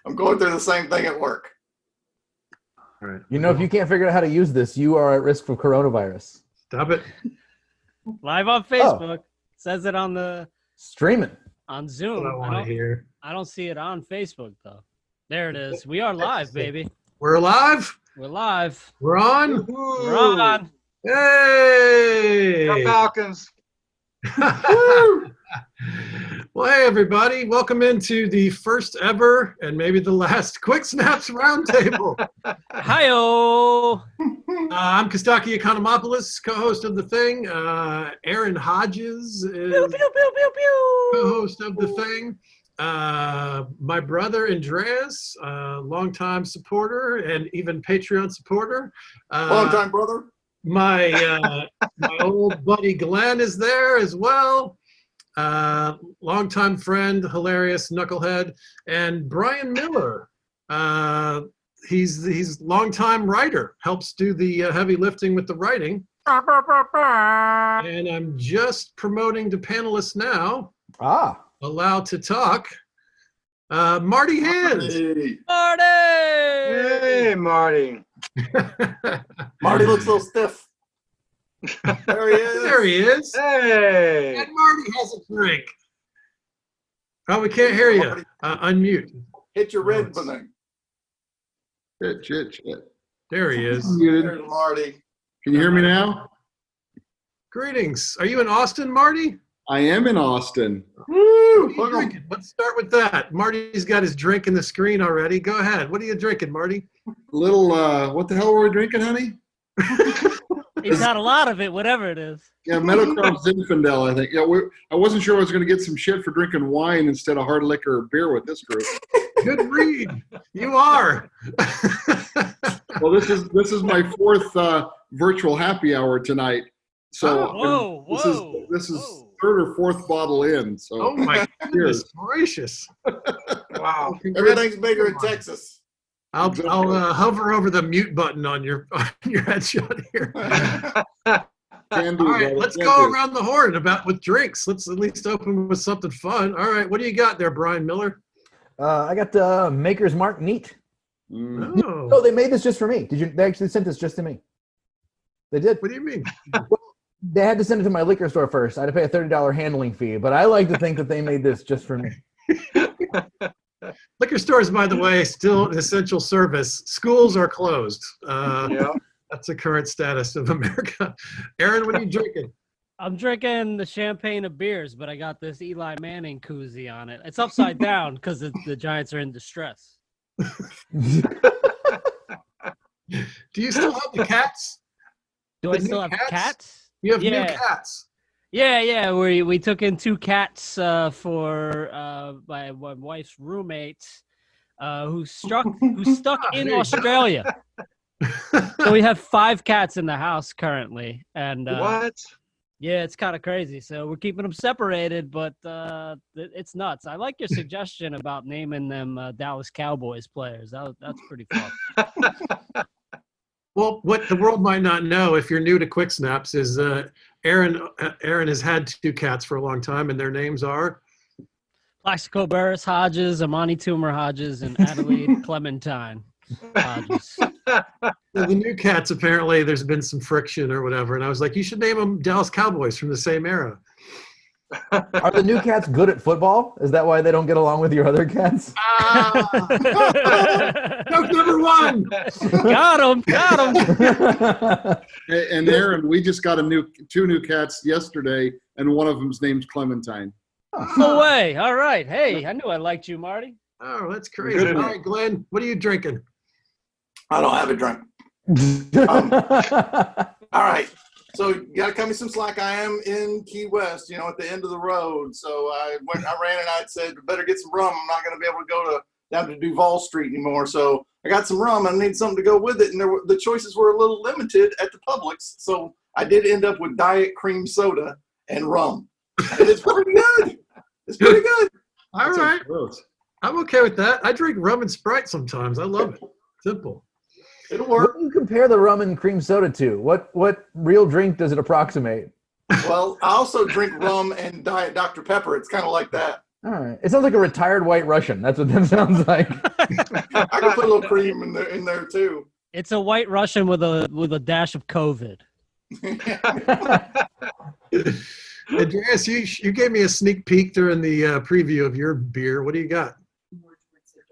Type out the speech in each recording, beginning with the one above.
I'm going through the same thing at work. All right. You know, if you can't figure out how to use this, you are at risk for coronavirus. Stop it. Live on Facebook. Says it on the Streaming. on Zoom. What I want to hear. I don't see it on Facebook though. There it is. We are live, baby. We're live. We're live. We're on. We're on. Hey! Go Falcons. Well, hey, everybody. Welcome into the first ever and maybe the last Quick Snaps Roundtable. Hi-oh. I'm Costaki Aaron, co-host of the thing. Aaron Hodges is Pew, pew, pew, pew, pew. co-host of the thing. My brother Andreas, longtime supporter and even Patreon supporter. Long time, brother. My old buddy Glenn is there as well. Longtime friend, hilarious knucklehead, and Brian Miller. He's longtime writer, helps do the heavy lifting with the writing. And I'm just promoting to panelists now. Allowed to talk. Marty Hands. Hey. Marty! Hey, Marty. Marty looks a little stiff. There he is. There he is. Hey. And Marty has a drink. Oh, we can't hear you. Unmute. Hit your red button. Shit. There he is. There's Marty. Can you hear me now? Greetings. Are you in Austin, Marty? I am in Austin. What are you drinking? Let's start with that. Marty's got his drink in the screen already. Go ahead. What are you drinking, Marty? Little, what the hell were we drinking, honey? He's got a lot of it, whatever it is. Yeah, Metachrome Zinfandel, I think. Yeah, I wasn't sure I was going to get some shit for drinking wine instead of hard liquor or beer with this group. Good read. You are. Well, this is my fourth virtual happy hour tonight. So this is third or fourth bottle in. So Oh my goodness gracious! Wow. Everything's bigger in Texas. I'll hover over the mute button on your headshot here. Can do, All right, brother. let's Can go do. around the horn with drinks. Let's at least open with something fun. All right, what do you got there, Brian Miller? I got Maker's Mark Neat. Mm. Oh, Oh, they made this just for me. They actually sent this just to me. They did. what do you mean? They had to send it to my liquor store first. I had to pay a $30 handling fee, but I like to think that they made this just for me. Liquor stores, by the way, still an essential service. Schools are closed. Yeah. That's the current status of America. Aaron, what are you drinking? I'm drinking the champagne of beers, but I got this Eli Manning koozie on it. It's upside down because the Giants are in distress. Do you still have the cats? Do I The still new have cats? cats? You have new Yeah. cats. Yeah. We took in 2 cats for my wife's roommate, who's stuck in Australia. So we have 5 cats in the house currently, and What? yeah, it's kind of crazy. So we're keeping them separated, but it's nuts. I like your suggestion about naming them Dallas Cowboys players. That's pretty fun. Well, what the world might not know, if you're new to Quick Snaps, is Aaron has had 2 cats for a long time, and their names are? Plaxico Burris Hodges, Amani Toomer Hodges, and Adelaide Clementine Hodges. The new cats, apparently, there's been some friction or whatever, and I was like, you should name them Dallas Cowboys from the same era. Are the new cats good at football? Is that why they don't get along with your other cats? Joke number 1! Got him. And Aaron, we just got 2 new cats yesterday, and one of them's named Clementine. No way. All right. Hey, I knew I liked you, Marty. Oh, that's crazy. Good. All right, Glenn, what are you drinking? I don't have a drink. All right. So you got to cut me some slack. I am in Key West, at the end of the road. So I ran and I said, better get some rum. I'm not going to be able to go down to Duval Street anymore. So I got some rum. I need something to go with it. And the choices were a little limited at the Publix. So I did end up with diet cream soda and rum. And it's pretty good. It's pretty good. All right. Gross. I'm okay with that. I drink rum and Sprite sometimes. I love it. Simple. It'll What work. do you compare the rum and cream soda to? What real drink does it approximate? Well, I also drink rum and Diet Dr. Pepper. It's kind of like that. All right. It sounds like a retired white Russian. That's what that sounds like. I can put a little cream in there too. It's a white Russian with a dash of COVID. Andreas, you gave me a sneak peek during the preview of your beer. What do you got?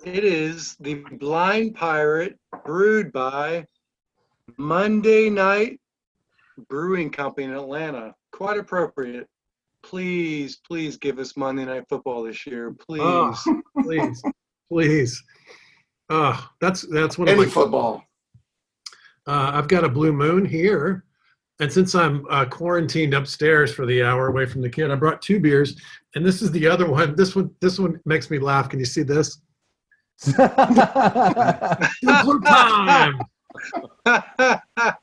It is the Blind Pirate, brewed by Monday Night Brewing Company in Atlanta. Quite appropriate. Please give us Monday Night Football this year, please. Oh, please. Oh, that's one Any of my football. I've got a Blue Moon here, and since I'm quarantined upstairs for the hour away from the kid, I brought 2 beers, and this is the other one. This one makes me laugh. Can you see this? Super time.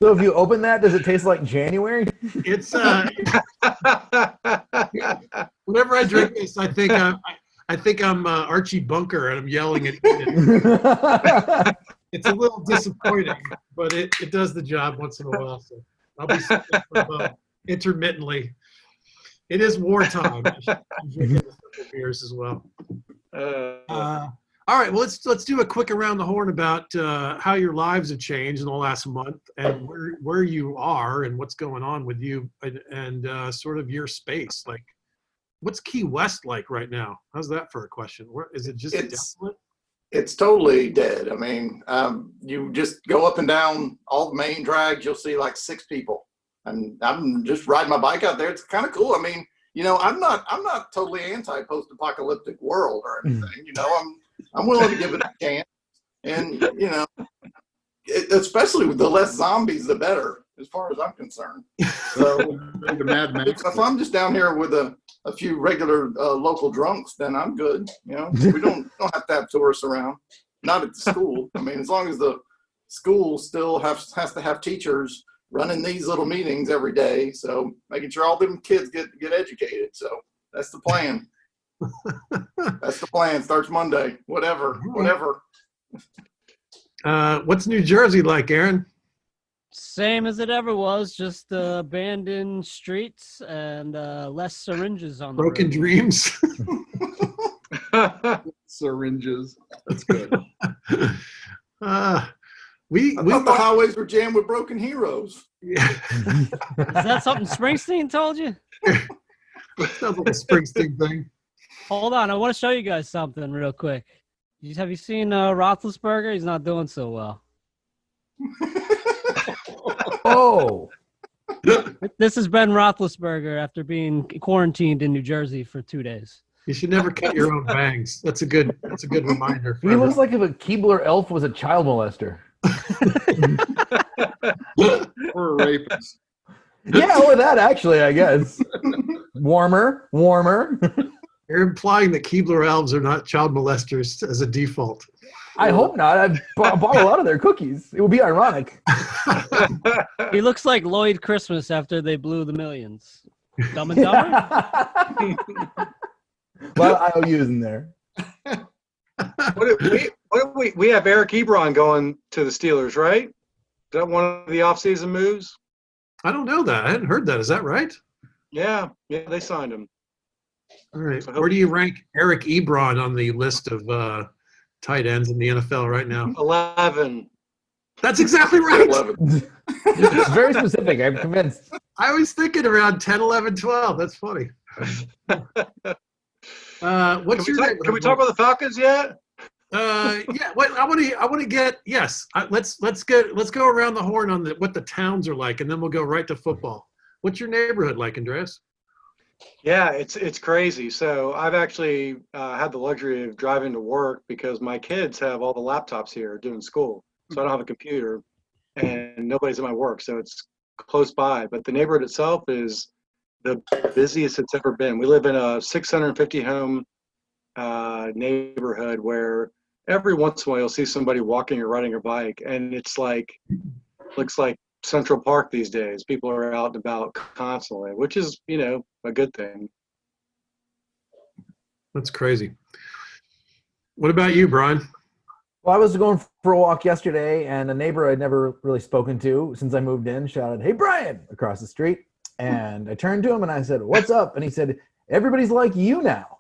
So if you open that, does it taste like January? It's whenever I drink this, I think I'm Archie Bunker, and I'm yelling at it. It's a little disappointing, but it does the job once in a while. So I'll be sipping from, intermittently. It is wartime. I'm drinking a couple beers as well. All right, well, let's do a quick around the horn about how your lives have changed in the last month, and where you are and what's going on with you, and sort of your space. Like, what's Key West like right now? How's that for a question? Where is it? Just desolate? It's totally dead. I mean, you just go up and down all the main drags, you'll see like 6 people, and I'm just riding my bike out there. It's kind of cool. I mean, I'm not totally anti post-apocalyptic world or anything. I'm willing to give it a chance, and especially with the less zombies, the better, as far as I'm concerned. So The Mad Max. if I'm just down here with a few regular local drunks, then I'm good. We don't have to have tourists around. Not at the school. I mean, as long as the school still has to have teachers running these little meetings every day, so making sure all them kids get educated. So that's the plan. That's the plan. Starts Monday. Whatever. What's New Jersey like, Aaron? Same as it ever was, just abandoned streets and less syringes on the Broken road. dreams. Syringes. That's good. We I thought the highways were jammed with broken heroes. yeah. Is that something Springsteen told you? Sounds like a Springsteen thing. Hold on, I want to show you guys something real quick. Have you seen Roethlisberger? He's not doing so well. Oh. This is Ben Roethlisberger after being quarantined in New Jersey for 2 days. You should never cut your own bangs. That's a good reminder. He looks like if a Keebler elf was a child molester. Or a rapist. Yeah, or that actually, I guess. Warmer. You're implying that Keebler elves are not child molesters as a default. I hope not. I've bought a lot of their cookies. It would be ironic. He looks like Lloyd Christmas after they blew the millions. Dumb and Dumber? A lot of IOUs in there. We have Eric Ebron going to the Steelers, right? Is that one of the offseason moves? I don't know that. I hadn't heard that. Is that right? Yeah, they signed him. All right. Where do you rank Eric Ebron on the list of tight ends in the NFL right now? 11. That's exactly right. 11. It's very specific. I'm convinced. I was thinking around 10, 11, 12. That's funny. What's your Can we talk about the Falcons yet? Yeah. What I want to get. Yes. Let's go around the horn on what the towns are like, and then we'll go right to football. What's your neighborhood like, Andreas? Yeah, it's crazy. So I've actually had the luxury of driving to work because my kids have all the laptops here doing school. So I don't have a computer and nobody's at my work. So it's close by. But the neighborhood itself is the busiest it's ever been. We live in a 650 home neighborhood where every once in a while you'll see somebody walking or riding a bike. And it's looks like Central Park these days. People are out and about constantly, which is, a good thing. That's crazy. What about you, Brian? Well, I was going for a walk yesterday, and a neighbor I'd never really spoken to since I moved in shouted, "Hey, Brian," across the street. And I turned to him and I said, "What's up?" And he said, "Everybody's like you now."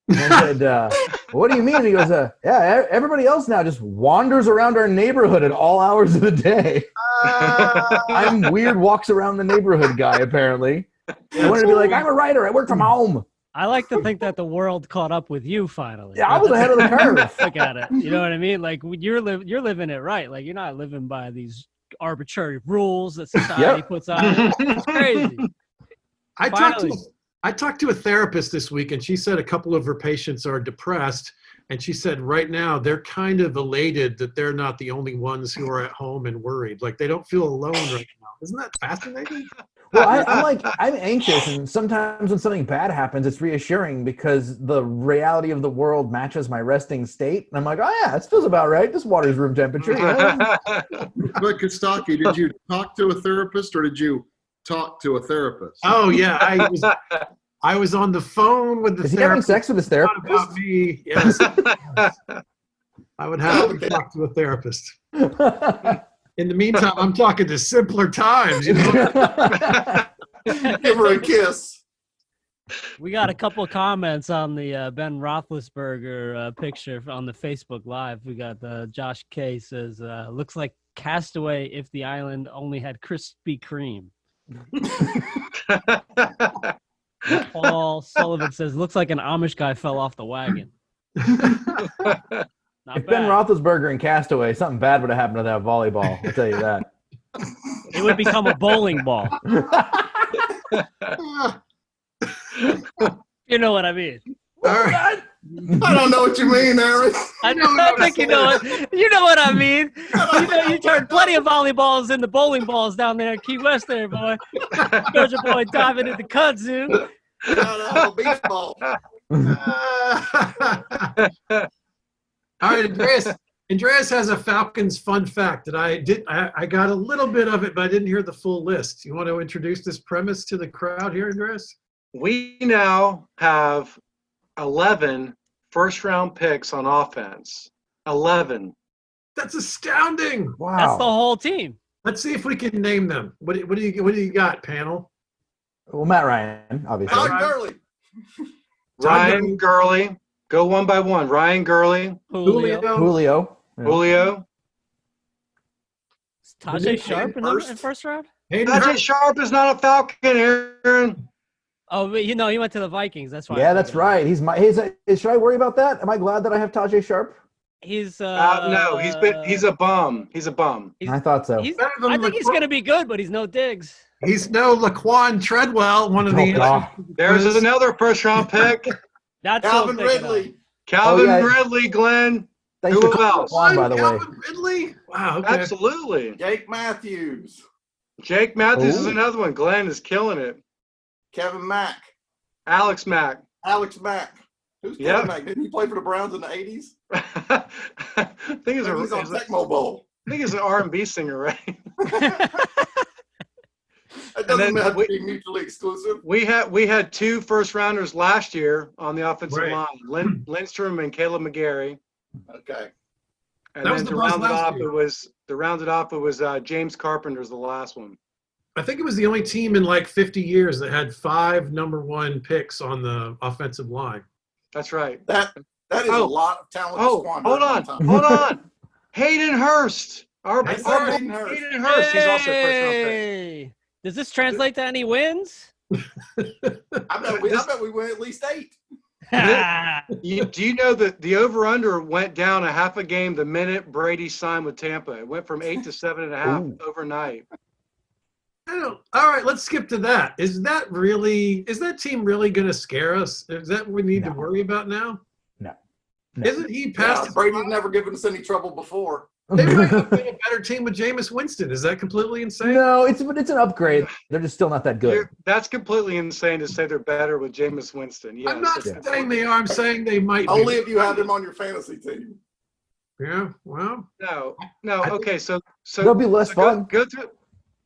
And I said, what do you mean? And he goes, yeah, everybody else now just wanders around our neighborhood at all hours of the day. I'm weird walks around the neighborhood guy, apparently. I wanted to be like, I'm a writer. I work from home. I like to think that the world caught up with you finally. Yeah, I was ahead of the curve. Look at it. You know what I mean? Like you're living it right. Like you're not living by these arbitrary rules that society puts on. It's crazy. I talked to a therapist this week, and she said a couple of her patients are depressed. And she said right now they're kind of elated that they're not the only ones who are at home and worried. Like they don't feel alone right now. Isn't that fascinating? Well, I'm anxious, and sometimes when something bad happens, it's reassuring because the reality of the world matches my resting state. And I'm like, oh yeah, it feels about right. This water's room temperature. You know? But Costaki, did you talk to a therapist or did you talk to a therapist? Oh yeah, I was on the phone with the Is he having sex with his therapist? About me, yes. I would have to talk to a therapist. In the meantime, I'm talking to simpler times. You know? Give her a kiss. We got a couple of comments on the Ben Roethlisberger picture on the Facebook Live. We got Josh K says, looks like Castaway if the island only had Krispy Kreme. Paul Sullivan says, looks like an Amish guy fell off the wagon. If Ben Roethlisberger and Castaway, something bad would have happened to that volleyball. I'll tell you that. It would become a bowling ball. You know what I mean? All right. I don't know what you mean, Aaron. I think you know it. You know what I mean. You turned plenty of volleyballs into bowling balls down there in Key West there, boy. Georgia boy diving into kudzu. No, beach ball. All right, Andreas has a Falcons fun fact that I got a little bit of it, but I didn't hear the full list. You want to introduce this premise to the crowd here, Andreas? We now have 11 first-round picks on offense. 11. That's astounding. Wow. That's the whole team. Let's see if we can name them. What do you got, panel? Well, Matt Ryan, obviously. Todd Gurley. Ryan Gurley. Go one by one. Ryan Gurley. Julio. Yeah. Julio. Is Tajay Sharp in the first round? Tajay Sharp is not a Falcon, Aaron. Oh, but he went to the Vikings. That's why. Yeah, that's right. Should I worry about that? Am I glad that I have Tajay Sharp? He's no, he's a bum. He's a bum. I thought so. I think he's going to be good, but he's no Diggs. He's no Laquan Treadwell, one of the. There's another first-round pick. That's Calvin Ridley. Calvin Ridley, Glenn. Thanks Who for else? Laquan, by the way. Calvin Ridley? Wow, okay. Absolutely. Jake Matthews. Jake Matthews is another one. Glenn is killing it. Kevin Mack. Alex Mack. Who's Kevin Mack? Didn't he play for the Browns in the 80s? I think He's on Tecmo Bowl. I think he's an R&B singer, right? It doesn't have to be mutually exclusive. We had two first rounders last year on the offensive line, Lindstrom and Caleb McGarry. Okay. And then to round it off, it was James Carpenter's the last one. I think it was the only team in like 50 years that had 5 number 1 picks on the offensive line. That's right. That is a lot of talent. Hold on. Hayden Hurst. Hayden Hurst. He's also a first round pick. Does this translate to any wins? I bet we win at least 8. Do you know that the over/under went down a half a game the minute Brady signed with Tampa? It went from 8 to 7.5 overnight. All right, let's skip to that. Is that team really going to scare us? Is that what we need to worry about now? No. Isn't he past? Brady's never given us any trouble before. They might have been a better team with Jameis Winston. Is that completely insane? No, it's an upgrade. They're just still not that good. That's completely insane to say they're better with Jameis Winston. Yes, I'm not saying they are. I'm saying they might be. Only if you have them on your fantasy team. Yeah, well. No. Okay, so they'll be less fun. Go through.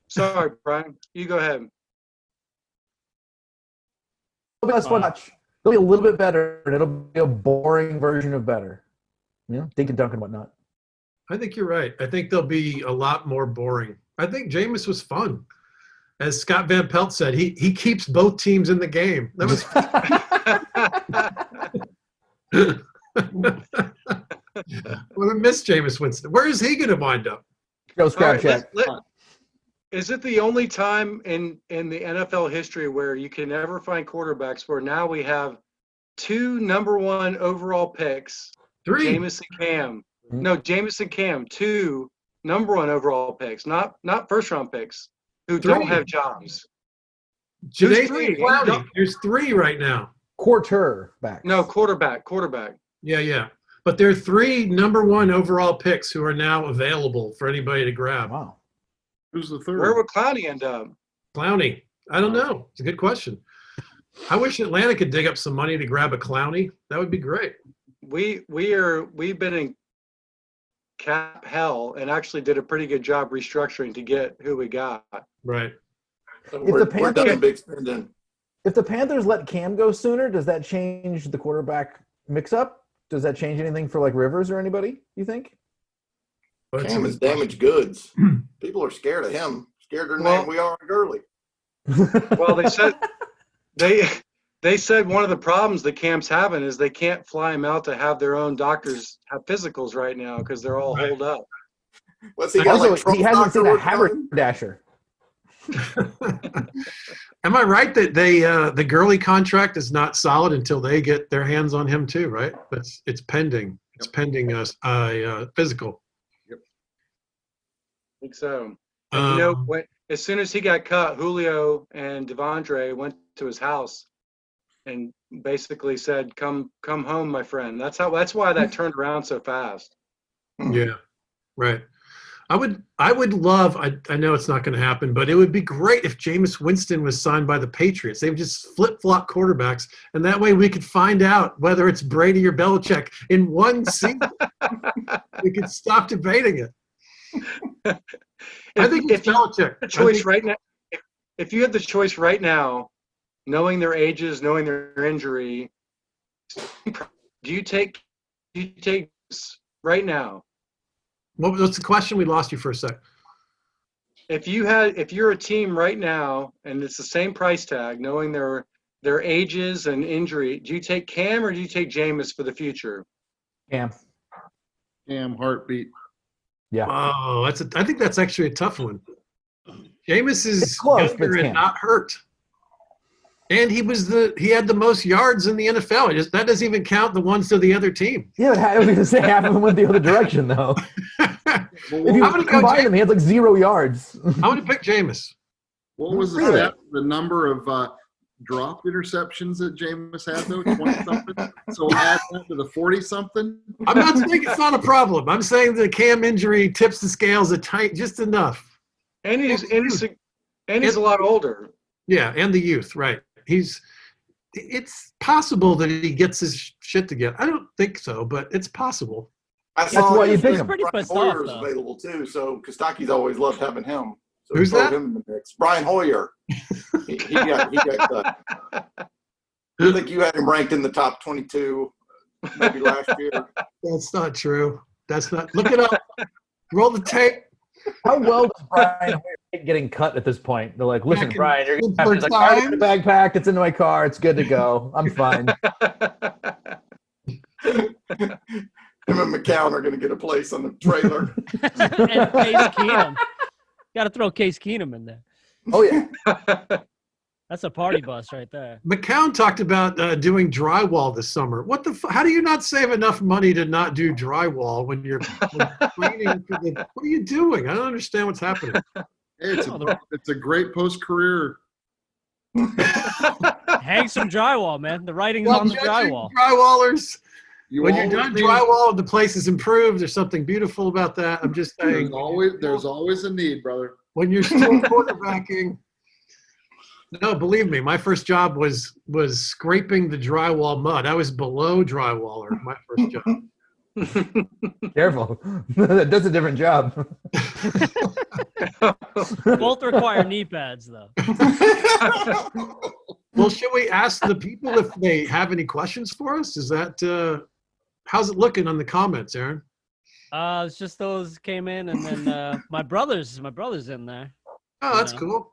Sorry, Brian. You go ahead. They'll be less fun. They'll be a little bit better, and it'll be a boring version of better. Dink and dunk and whatnot. I think you're right. I think they'll be a lot more boring. I think Jameis was fun. As Scott Van Pelt said, he keeps both teams in the game. That was Well, I miss Jameis Winston. Where is he going to wind up? Go scratch All right, that. is it the only time in the NFL history where you can never find quarterbacks where now we have 2 number 1 overall picks, 3. Jameis and Cam? No, Jameis and Cam, 2 number 1 overall picks, not first round picks, who 3. don't have jobs. Jadavian 3? Clowney. There's 3 right now. Quarterback. No, quarterback. Yeah. But there are 3 number 1 overall picks who are now available for anybody to grab. Wow. Who's the third? Where would Clowney end up? Clowney. I don't know. It's a good question. I wish Atlanta could dig up some money to grab a Clowney. That would be great. We've been in cap hell and actually did a pretty good job restructuring to get who we got. Right. We're done big spending. If the Panthers let Cam go sooner, does that change the quarterback mix-up? Does that change anything for like Rivers or anybody, you think? Cam is damaged goods. People are scared of him. Scared than we are of Gurley. Well, they said one of the problems that Cam's having is they can't fly him out to have their own doctors have physicals right now because they're all holed up. What's he got? Also, he hasn't seen a haberdasher. Am I right that the Gurley contract is not solid until they get their hands on him too? Right. It's pending. It's pending physical. I think so. And, as soon as he got cut, Julio and Devondre went to his house and basically said, "Come home, my friend." That's why that turned around so fast. Yeah, right. I would love. I know it's not going to happen, but it would be great if Jameis Winston was signed by the Patriots. They would just flip-flop quarterbacks, and that way we could find out whether it's Brady or Belichick in one season. We could stop debating it. I think it's Belichick. If you had the choice right now, knowing their ages, knowing their injury, do you take right now? What's the question? We lost you for a sec. If you're a team right now and it's the same price tag, knowing their ages and injury, do you take Cam or do you take Jameis for the future? Cam, heartbeat. Yeah. Oh, I think that's actually a tough one. Jameis is close, younger and not hurt. And he had the most yards in the NFL. That doesn't even count the ones to the other team. Yeah, but I was going to say half of them went the other direction, though. If you combine them, he had like 0 yards. I'm going to pick Jameis. What was the number of dropped interceptions that Jameis had, though? 20-something? So add that to the 40-something? I'm not saying it's not a problem. I'm saying the Cam injury tips the scales just enough. And he's a lot older. Yeah, and the youth, right. It's possible that he gets his shit together. I don't think so, but it's possible. I saw why you think him. Brian Hoyer's available too, so Kostaki's always loved having him. So who's that? Him in the mix. Brian Hoyer. he got cut. I think you had him ranked in the top 22 maybe last year. That's not true. Look it up. Roll the tape. How well does Brian Hoyer getting cut at this point? They're like, listen, Brian, you're going to have to I got the bag packed. It's in my car. It's good to go. I'm fine. Him and McCown are going to get a place on the trailer. And Case Keenum. Got to throw Case Keenum in there. Oh, yeah. That's a party bus right there. McCown talked about doing drywall this summer. How do you not save enough money to not do drywall when you're training for the? What are you doing? I don't understand what's happening. Hey, it's a great post-career. Hang some drywall, man. The writing's on the drywall. Drywallers. When you're done drywall, the place is improved. There's something beautiful about that. I'm just saying. There's always a need, brother. When you're still quarterbacking. No, believe me, my first job was scraping the drywall mud. I was below drywaller, my first job. Careful. That's a different job. Both require knee pads, though. Well, should we ask the people if they have any questions for us? Is that how's it looking on the comments, Aaron? It's just those came in, and then my brother's in there. Oh, that's cool.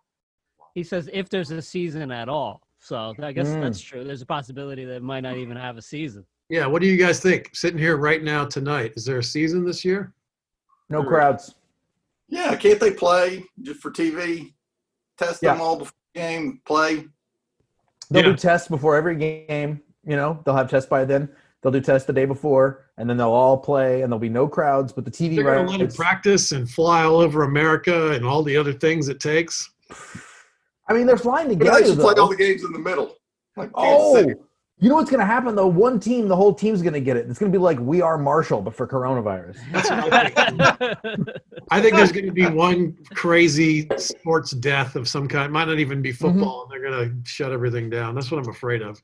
He says if there's a season at all. So I guess that's true. There's a possibility that it might not even have a season. Yeah, what do you guys think? Sitting here right now tonight, is there a season this year? No crowds. Yeah, can't they play just for TV? Test them all before the game, play. They'll do tests before every game. You know, they'll have tests by then. They'll do tests the day before, and then they'll all play, and there'll be no crowds. But the TV They're going to let them practice and fly all over America and all the other things it takes. I mean, they're flying together. But they should play all the games in the middle. Like you know what's going to happen though? One team, the whole team's going to get it. It's going to be like We Are Marshall, but for coronavirus. That's what I think. I think there's going to be one crazy sports death of some kind. It might not even be football, and they're going to shut everything down. That's what I'm afraid of.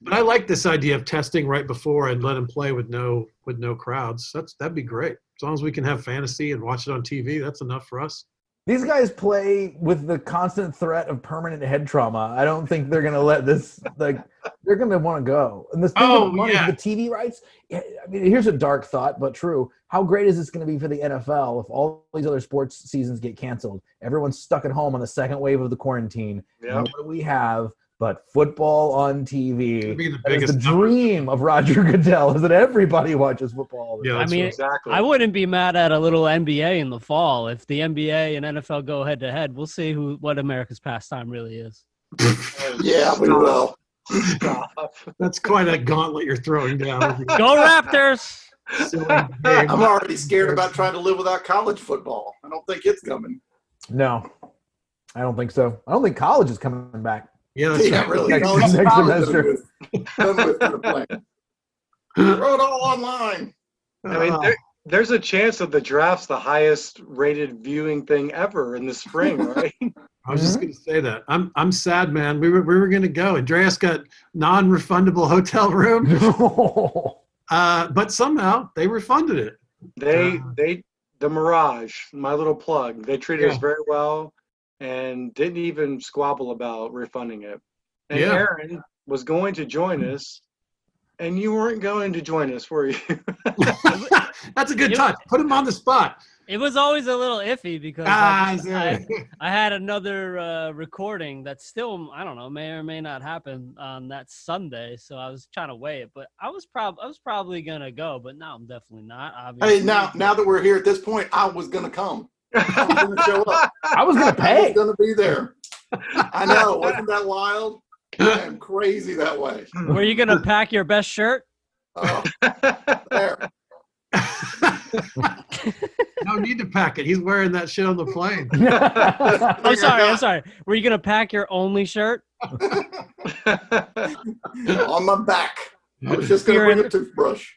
But I like this idea of testing right before and let them play with no crowds. That'd be great. As long as we can have fantasy and watch it on TV, that's enough for us. These guys play with the constant threat of permanent head trauma. I don't think they're going to let this, like, they're going to want to go. And the thing about money, the TV rights, I mean, here's a dark thought, but true. How great is this going to be for the NFL if all these other sports seasons get canceled? Everyone's stuck at home on the second wave of the quarantine. Yeah. And what do we have but football on TV? That is the dream of Roger Goodell, is that everybody watches football all the time. I mean, exactly. I wouldn't be mad at a little NBA in the fall. If the NBA and NFL go head to head, we'll see what America's pastime really is. Yeah, we will. Stop. That's quite a gauntlet you're throwing down. Go Raptors! I'm already scared about trying to live without college football. I don't think it's coming. No, I don't think so. I don't think college is coming back. Yeah, that's right. Really. Next College semester. done with the plan. Throw it all online. I mean, there's a chance that the draft's the highest rated viewing thing ever in the spring, right? I was just going to say that. I'm sad, man. We were going to go. Andreas got non-refundable hotel room, but somehow they refunded it. The Mirage, my little plug, they treated us very well and didn't even squabble about refunding it. And Aaron was going to join us, and you weren't going to join us, were you? That's a good touch. Put him on the spot. It was always a little iffy because I had another recording that still, I don't know, may or may not happen on that Sunday. So I was trying to weigh it, but I was probably gonna go, but now I'm definitely not. Obviously. Hey, now that we're here at this point, I was gonna come. I was gonna show up. I was gonna pay. I was gonna be there. I know, wasn't that wild? I am crazy that way. Were you gonna pack your best shirt? Oh, there. No need to pack it. He's wearing that shit on the plane. I'm sorry. Were you gonna pack your only shirt? On my back. I was just gonna bring a toothbrush.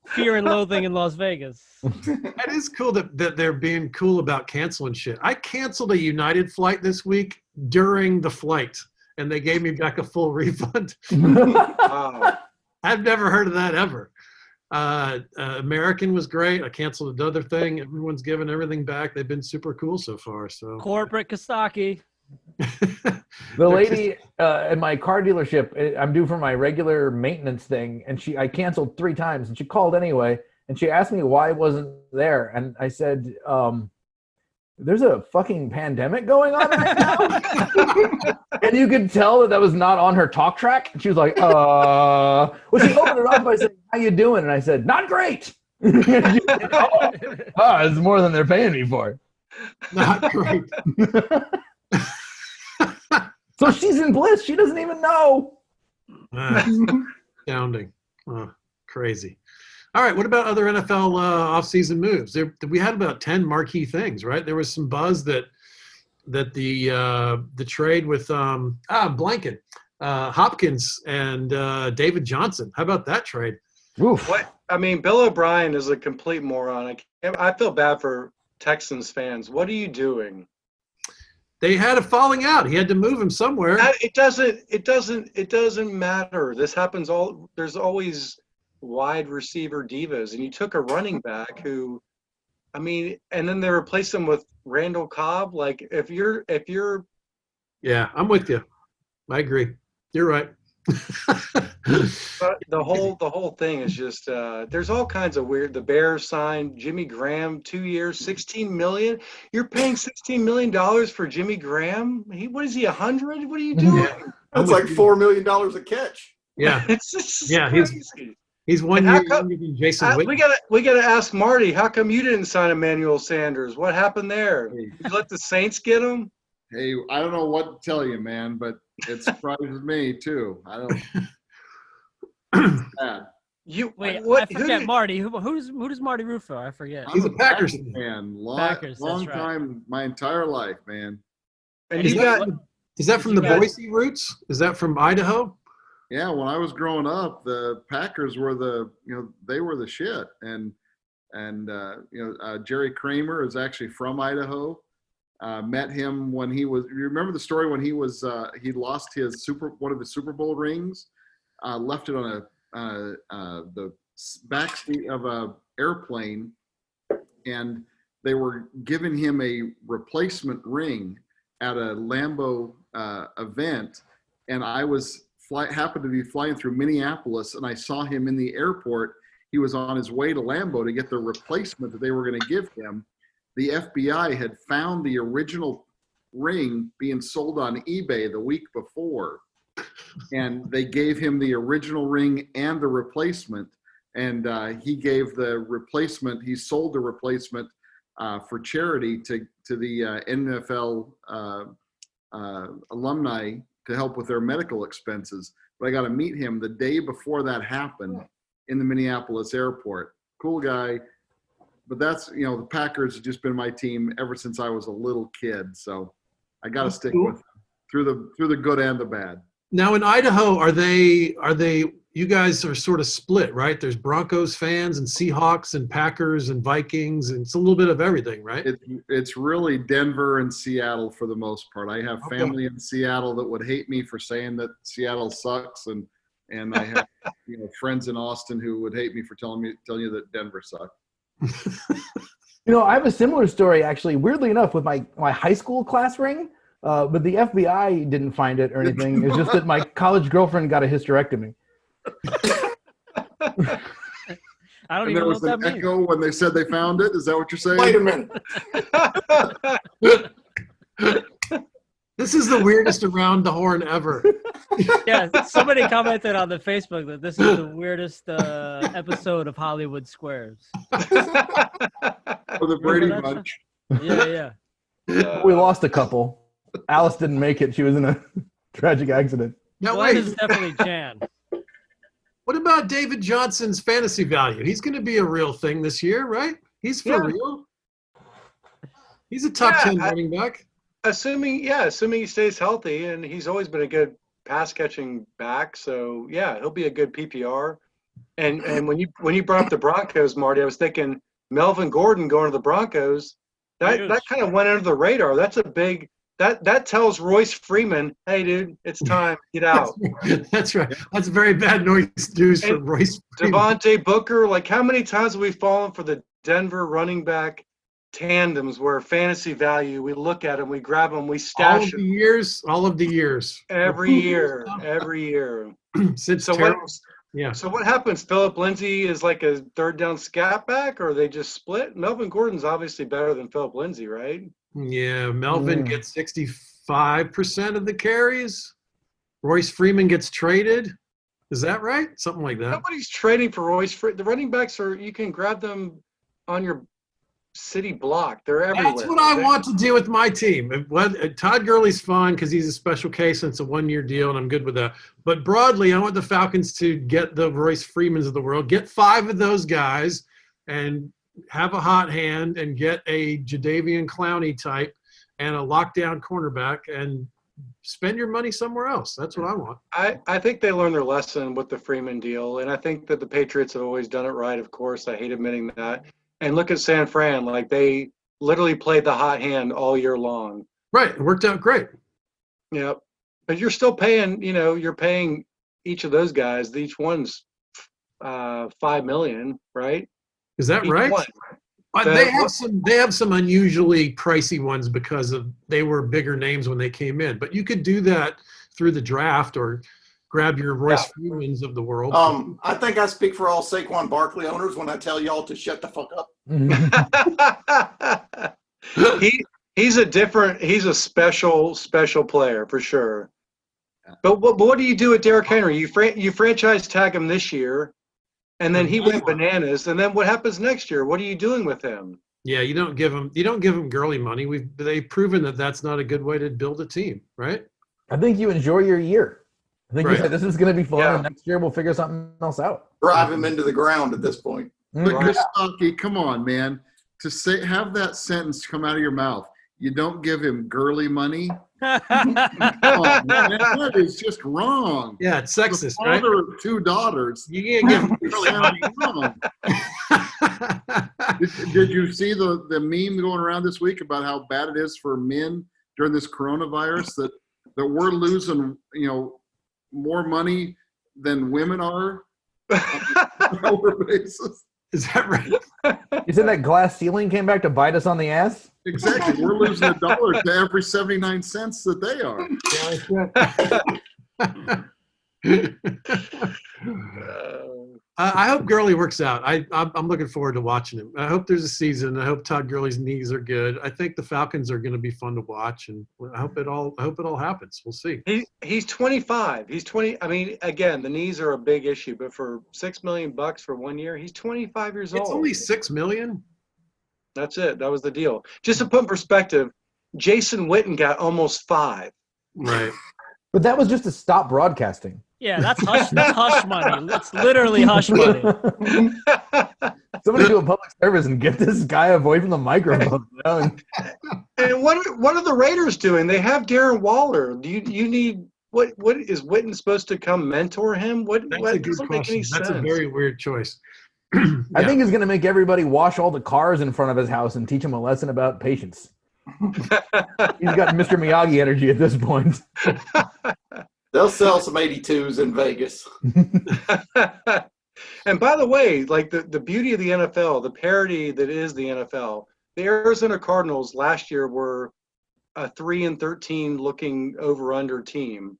Fear and Loathing in Las Vegas. That is cool that they're being cool about canceling shit. I canceled a United flight this week during the flight, and they gave me back a full refund. Wow. I've never heard of that ever. American was great. I canceled another thing. Everyone's given everything back. They've been super cool so far. So Corporate Costaki. The lady at my car dealership, I'm due for my regular maintenance thing, and I canceled 3 times, and she called anyway, and she asked me why I wasn't there, and I said, there's a fucking pandemic going on right now. And you could tell that was not on her talk track. And she was like, well, she opened it up by saying, how you doing? And I said, not great. It's more than they're paying me for. not great. So she's in bliss. She doesn't even know. Astounding. Crazy. All right. What about other NFL offseason moves? We had about 10 marquee things, right? There was some buzz that the trade with blanket, Hopkins and David Johnson. How about that trade? Oof. What? I mean, Bill O'Brien is a complete moron. I feel bad for Texans fans. What are you doing? They had a falling out. He had to move him somewhere. It doesn't matter. This happens there's always wide receiver divas, and you took a running back who, I mean, and then they replaced him with Randall Cobb. Like if you're Yeah, I'm with you. I agree. You're right. But the whole thing is just there's all kinds of weird. The Bears signed Jimmy Graham 2 years, $16 million. You're paying $16 million for Jimmy Graham? What is he, 100? What are you doing? That's like $4 million a catch. Yeah. It's just Yeah, crazy. He's 1 And how year come- younger than Jason Witten. we gotta ask Marty. How come you didn't sign Emmanuel Sanders? What happened there? Hey. Did you let the Saints get him? Hey, I don't know what to tell you, man, but it surprises me too. I don't. It's bad. Wait, what? I forget Marty. Who does Marty root for? I forget. He's a Packers fan. Packers, Long that's right. time, my entire life, man. And Is you that, got is that from you the guys- Boise roots? Is that from Idaho? Yeah, when I was growing up, the Packers were they were the shit, and Jerry Kramer is actually from Idaho. Met him when he was. You remember the story when he he lost one of his Super Bowl rings, left it on the back seat of a airplane, and they were giving him a replacement ring at a Lambeau event, and I happened to be flying through Minneapolis, and I saw him in the airport. He was on his way to Lambeau to get the replacement that they were going to give him. The FBI had found the original ring being sold on eBay the week before, and they gave him the original ring and the replacement, and he gave the replacement. He sold the replacement for charity to the NFL alumni to help with their medical expenses. But I got to meet him the day before that happened in the Minneapolis airport. Cool guy. But that's, the Packers have just been my team ever since I was a little kid. So I got to stick with them through the good and the bad. Now in Idaho, are they, you guys are sort of split, right? There's Broncos fans and Seahawks and Packers and Vikings, and it's a little bit of everything, right? It's really Denver and Seattle for the most part. I have family in Seattle that would hate me for saying that Seattle sucks, and I have friends in Austin who would hate me for telling you that Denver sucks. I have a similar story actually, weirdly enough, with my high school class ring, but the FBI didn't find it or anything. It's just that my college girlfriend got a hysterectomy. I don't And even there know was what an that means. echo when they said they found it. Is that what you're saying? Wait a minute. This is the weirdest around the horn ever. Yeah, somebody commented on the Facebook that this is the weirdest episode of Hollywood Squares. Or the Brady Remember that Bunch. Yeah. We lost a couple. Alice didn't make it. She was in a tragic accident. Now Glenn wait, is definitely Jan. what about David Johnson's fantasy value? He's going to be a real thing this year, right? He's for real. He's a top 10 running back. Assuming he stays healthy, and he's always been a good pass catching back. So yeah, he'll be a good PPR. And when you brought up the Broncos, Marty, I was thinking Melvin Gordon going to the Broncos. That kind of went under the radar. That's a big that tells Royce Freeman, hey dude, it's time, get out. That's right. That's very bad news for Royce Freeman. Devontae Booker, like how many times have we fallen for the Denver running back tandems where fantasy value, we look at them, we grab them, we stash them. All of the years. Every year. Since So So what happens? Philip Lindsay is like a third down scat back, or they just split? Melvin Gordon's obviously better than Philip Lindsay, right? Yeah, Melvin gets 65% of the carries. Royce Freeman gets traded. Is that right? Something like that. Nobody's trading for Royce Freeman. The running backs you can grab them on your city block. They're everywhere. That's what I want to do with my team. Todd Gurley's fun because he's a special case and it's a one-year deal, and I'm good with that. But broadly, I want the Falcons to get the Royce Freemans of the world, get 5 of those guys, and have a hot hand and get a Jadeveon Clowney type and a lockdown cornerback and spend your money somewhere else. That's what I want. I think they learned their lesson with the Freeman deal, and I think that the Patriots have always done it right, of course. I hate admitting that. And look at San Fran. Like, they literally played the hot hand all year long. Right. It worked out great. Yep. But you're still paying, you're paying each of those guys, each one's $5 million, right? Is that Each right? one. They have some unusually pricey ones because they were bigger names when they came in. But you could do that through the draft or grab your Royce Freemans of the world. I think I speak for all Saquon Barkley owners when I tell y'all to shut the fuck up. He's a special player for sure. But what do you do with Derrick Henry? You franchise tag him this year, And then he went bananas. And then what happens next year? What are you doing with him? Yeah, you don't give him girly money. They've proven that that's not a good way to build a team, right? I think you enjoy your year. I think you Right. said this is going to be fun, Yeah. and next year we'll figure something else out. Drive him into the ground at this point. But Right. Costaki, come on, man. To have that sentence come out of your mouth, you don't give him girly money. Come on, man, that is just wrong. Yeah, it's The sexist, right? father of 2 daughters. You can't give him girly money. Wrong. Did you see the meme going around this week about how bad it is for men during this coronavirus, that we're losing, more money than women are on an hour basis? Is that right? You said that glass ceiling came back to bite us on the ass? Exactly. We're losing $1 to every 79 cents that they are. I hope Gurley works out. I'm looking forward to watching him. I hope there's a season. I hope Todd Gurley's knees are good. I think the Falcons are going to be fun to watch, and I hope it all happens. We'll see. He's 25. He's 20. I mean, again, the knees are a big issue, but for $6 million for 1 year, he's 25 years old. It's only $6 million. That's it. That was the deal. Just to put in perspective, Jason Witten got almost 5. Right. But that was just to stop broadcasting. Yeah, that's hush money. That's literally hush money. Somebody do a public service and get this guy away from the microphone. And what are the Raiders doing? They have Darren Waller. Do you need what is Witten supposed to come mentor him? What That's a good doesn't make any question. That's sense. a very weird choice. I think he's going to make everybody wash all the cars in front of his house and teach him a lesson about patience. He's got Mr. Miyagi energy at this point. They'll sell some 82s in Vegas. And by the way, like the beauty of the NFL, the parity that is the NFL, the Arizona Cardinals last year were a 3-13 looking over-under team.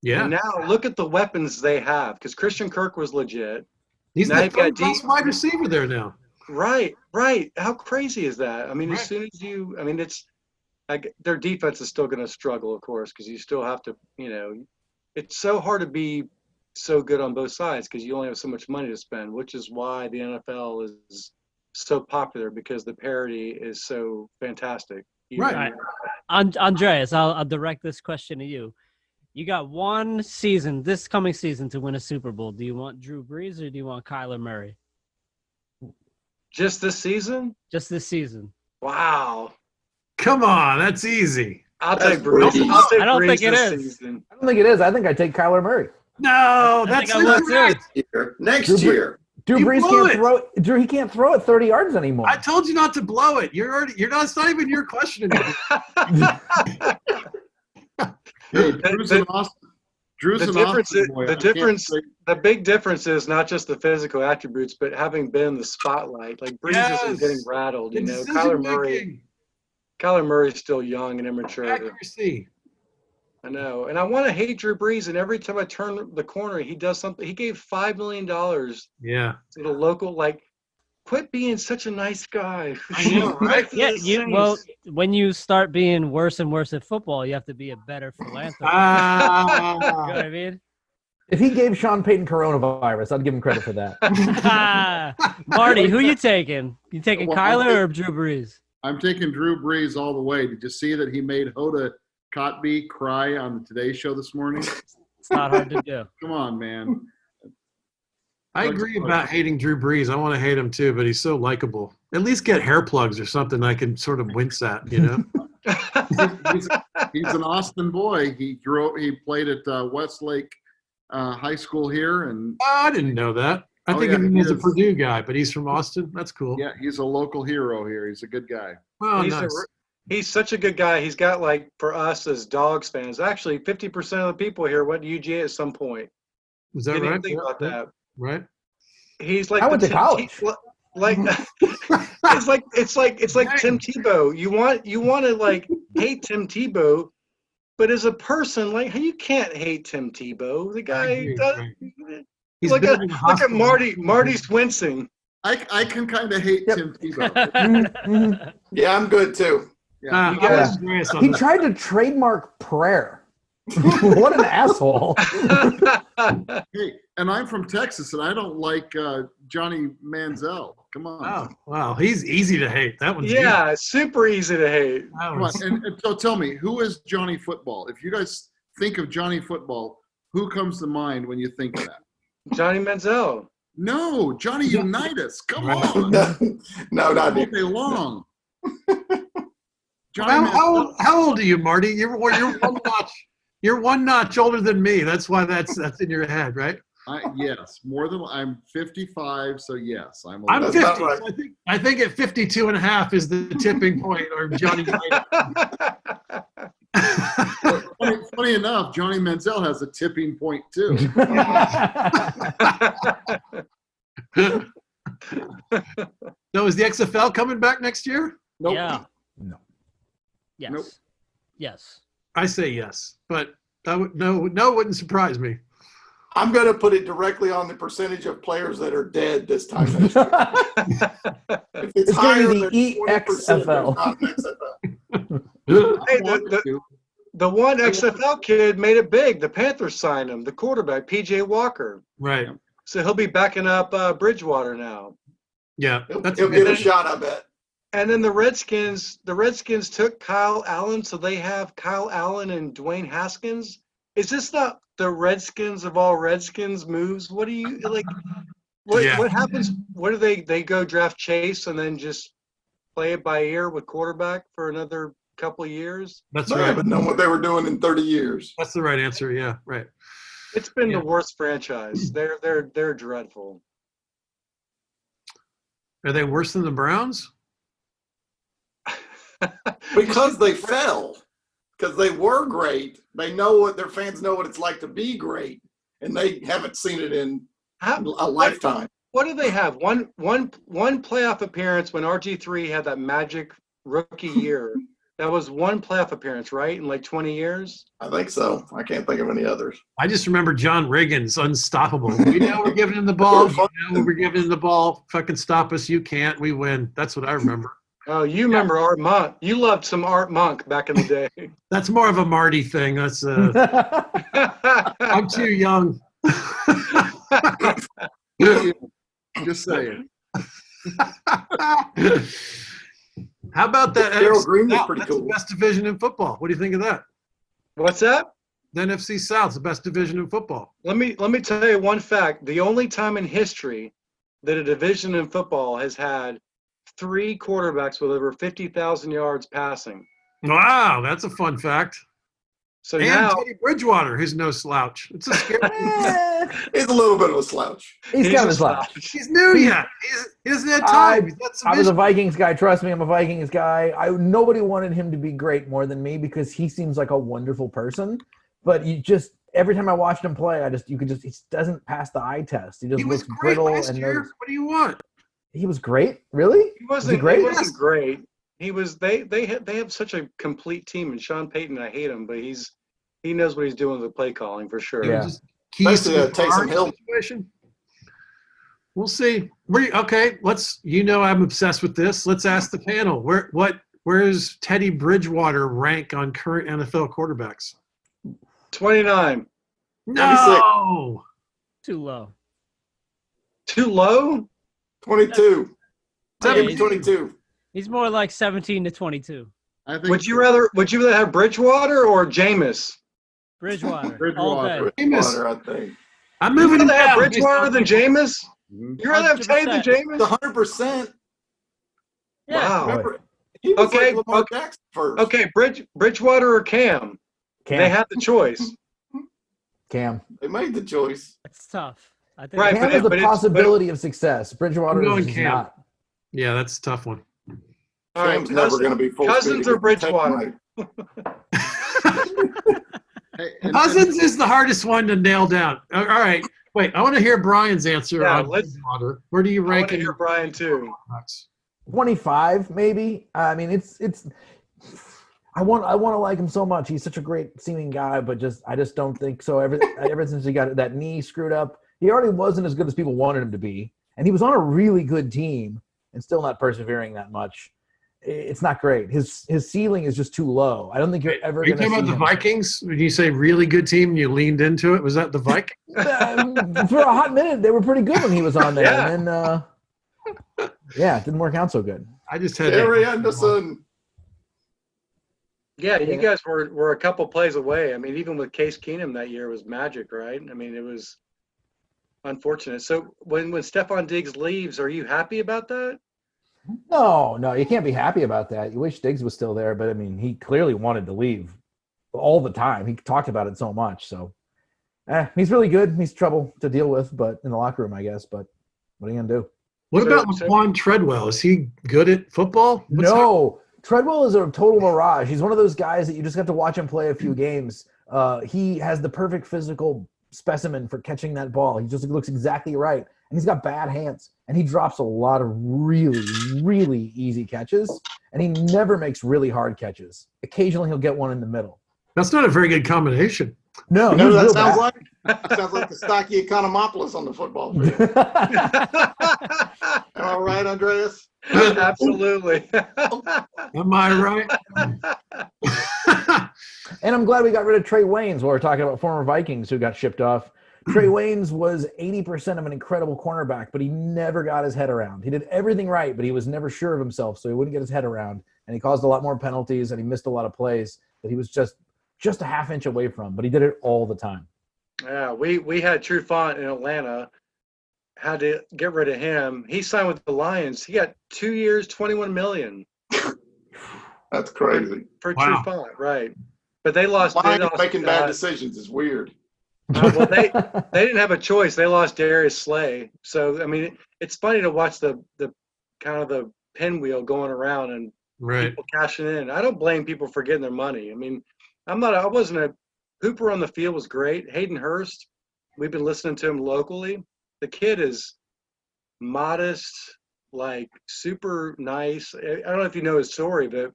Yeah. And now look at the weapons they have, because Christian Kirk was legit. He's Now the you've got best wide receiver there now. Right. How crazy is that? I mean, as soon as it's like their defense is still going to struggle, of course, because you still have to, it's so hard to be so good on both sides because you only have so much money to spend, which is why the NFL is so popular, because the parity is so fantastic. Right. Andreas, I'll direct this question to you. You got one season, this coming season, to win a Super Bowl. Do you want Drew Brees or do you want Kyler Murray? Just this season? Just this season. Wow. Come on, that's easy. I'll That's take Brees. Brees. I'll take I don't Brees think it this is. season. I don't think it is. I think I take Kyler Murray. No, I that's think I would incorrect. Next year. Drew You Brees blew can't it. throw. Drew, he can't throw it 30 yards anymore. I told you not to blow it. It's not even your question anymore. Hey, Drew's an awesome. Drew's an awesome boy. The big difference is not just the physical attributes, but having been in the spotlight. Like Brees isn't getting rattled, Kyler Murray's still young and immature. Accuracy. I know. And I want to hate Drew Brees, and every time I turn the corner, he does something. He gave $5 million to Yeah. the local, quit being such a nice guy. I know, right? Yeah, when you start being worse and worse at football, you have to be a better philanthropist. You know what I mean? If he gave Sean Payton coronavirus, I'd give him credit for that. Marty, who you taking? You taking Well, Kyler or Drew Brees? I'm taking Drew Brees all the way. Did you see that he made Hoda Kotb cry on the Today Show this morning? It's not hard to do. Come on, man. I agree about hating Drew Brees. I want to hate him too, but he's so likable. At least get hair plugs or something I can sort of wince at, he's an Austin boy. He played at Westlake High School here, and I didn't know that. I think he was a Purdue guy, but he's from Austin. That's cool. yeah, he's a local hero here. He's a good guy. Oh, He's nice. He's such a good guy. He's got, for us as Dogs fans, actually 50% of the people here went to UGA at some point. Is that Didn't even right? think about that. Right. He's like I went to college. It's like Tim Tebow. You want to hate Tim Tebow, but as a person, you can't hate Tim Tebow. The guy does. Right. He's Look been in the at hospital. Marty. Marty's wincing. I can kind of hate Tim Tebow. Mhm. Yeah, I'm good too. Yeah. You guys- Andreas on He the- tried to trademark prayer. What an asshole. Hey, and I'm from Texas, and I don't like Johnny Manziel. Come on. Oh, wow. He's easy to hate. That one's Yeah, super easy to hate. easy. That Come on. one's- And so tell me, who is Johnny Football? If you guys think of Johnny Football, who comes to mind when you think of that? Johnny Manziel. No, Johnny Unitas. Come Right. on. No, not All you. day long. Johnny How old are you, Marty? You're one notch. You're one notch older than me. That's why that's in your head, right? Yes, more than I'm 55, so yes, I'm. I'm That's 50. about right. So I think at 52 and a half is the tipping point, or Johnny. Funny enough, Johnny Manziel has a tipping point too. So is the XFL coming back next year? Nope. Yeah. No. Yes. Nope. Yes. I say yes, but no, wouldn't surprise me. I'm going to put it directly on the percentage of players that are dead this time. Next year. If it's It's gonna higher be than the 20%, there's EXFL. not an XFL. Hey, the one XFL kid made it big. The Panthers signed him, the quarterback, PJ Walker. Right. So he'll be backing up Bridgewater now. Yeah. He'll get a shot, I bet. And then the Redskins took Kyle Allen, so they have Kyle Allen and Dwayne Haskins. Is this not the Redskins of all Redskins moves? What do you like? What happens? What do they go draft Chase and then just play it by ear with quarterback for another couple of years? That's They right. haven't known what they were doing in 30 years. That's the right answer. Yeah. Right. It's been Yeah. the worst franchise. They're dreadful. Are they worse than the Browns? Because they fell. Because they were great. They know what their fans know what it's like to be great. And they haven't seen it in a lifetime. What do they have? One playoff appearance when RG3 had that magic rookie year. That was one playoff appearance, right? In like 20 years? I think so. I can't think of any others. I just remember John Riggins, unstoppable. We know we're giving him the ball. You know we're giving him the ball. Fucking stop us. You can't. We win. That's what I remember. Oh, you remember Art Monk. You loved some Art Monk back in the day. That's more of a Marty thing. That's I'm too young. Just saying. How about that? Darryl Green was South? pretty That's cool. the best division in football. What do you think of that? What's that? The NFC South's the best division in football. Let me tell you one fact. The only time in history that a division in football has had 3 quarterbacks with over 50,000 yards passing. Wow, that's a fun fact. So And now Teddy Bridgewater, who's no slouch. It's a scary. He's a little bit of a slouch. He's he's kind of a a slouch. He's new yet. He doesn't have time. He's got some I was a issues. Vikings guy. Trust me, I'm a Vikings guy. Nobody wanted him to be great more than me because he seems like a wonderful person. But every time I watched him play, he doesn't pass the eye test. He just He was looks great brittle last and year. nervous. What do you want? He was great, really? he wasn't great? He wasn't great. He was they have such a complete team, and Sean Payton, I hate him, but he knows what he's doing with the play calling for sure. Yeah. Just keys Especially to the Taysom car Hill. situation. We'll see. Okay, I'm obsessed with this. Let's ask the panel. Where's Teddy Bridgewater rank on current NFL quarterbacks? 29. No. Too low. Too low? 22. Yeah, Maybe 22. He's more like 17 to 22. I think Would you rather have Bridgewater or Jameis? Bridgewater. All day. Bridgewater, I think. I'm You'd moving rather have down. Bridgewater than Jameis? Mhm. You'd rather have Teddy than 100%. Jameis? 100%. Yeah. Wow. Remember, he was Okay, like Lamar okay. Jackson first. Okay, Bridgewater or Cam? They Cam. had the choice. Cam. They made the choice. It's tough. I think Right, Cam but is the but it's- possibility of success. Bridgewater I'm going is just Cam. not. Yeah, that's a tough one. All right, Cam's never going to be full Cousins speed. or Bridgewater? Hey, and- Cousins is the hardest one to nail down. All right. Wait, I want to hear Brian's answer Yeah, on let's- Bridgewater. Where do you I rank want to him? hear Brian too. 25 maybe. I mean, it's. I want to like him so much. He's such a great seeming guy, but I just don't think so. Ever since he got that knee screwed up, he already wasn't as good as people wanted him to be, and he was on a really good team and still not persevering that much. it's not great. His ceiling is just too low. I don't think you're ever Are you going to see talking about the him. Vikings? When you say really good team and you leaned into it, was that the Vikings? For a hot minute, they were pretty good when he was on there. Yeah. And then, it didn't work out so good. I just had Gary Anderson. Yeah, you guys were a couple plays away. I mean, even with Case Keenum that year was magic, right? I mean, it was unfortunate. So when Stephon Diggs leaves, are you happy about that? No, you can't be happy about that. You wish Diggs was still there, but I mean, he clearly wanted to leave all the time. He talked about it so much. So, he's really good. He's trouble to deal with, but in the locker room, I guess. But what are you gonna do? What about Laquan Treadwell? Is he good at football? No, Treadwell is a total mirage. He's one of those guys that you just have to watch him play a few games. He has the perfect physical specimen for catching that ball. He just looks exactly right. And he's got bad hands. And he drops a lot of really, really easy catches. And he never makes really hard catches. Occasionally he'll get one in the middle. That's not a very good combination. No, You know he's what real that sounds bad. like? Sounds like Costaki Economopoulos on the football field. Am I right, Andreas? Absolutely. Am I right? And I'm glad we got rid of Trey Waynes while we're talking about former Vikings who got shipped off. Trey Waynes was 80% of an incredible cornerback, but he never got his head around. He did everything right, but he was never sure of himself, so he wouldn't get his head around. And he caused a lot more penalties, and he missed a lot of plays that he was just a half inch away from, but he did it all the time. Yeah, we had Trufant in Atlanta. Had to get rid of him. He signed with the Lions. He got 2 years, $21 million. That's crazy. For Wow. Trufant, right? But they lost. Lions making bad decisions is weird. Well, they didn't have a choice. They lost Darius Slay. So I mean, it's funny to watch the kind of the pinwheel going around and people cashing in. I don't blame people for getting their money. I mean, Hooper on the field was great. Hayden Hurst, we've been listening to him locally. The kid is modest, like super nice. I don't know if you know his story, but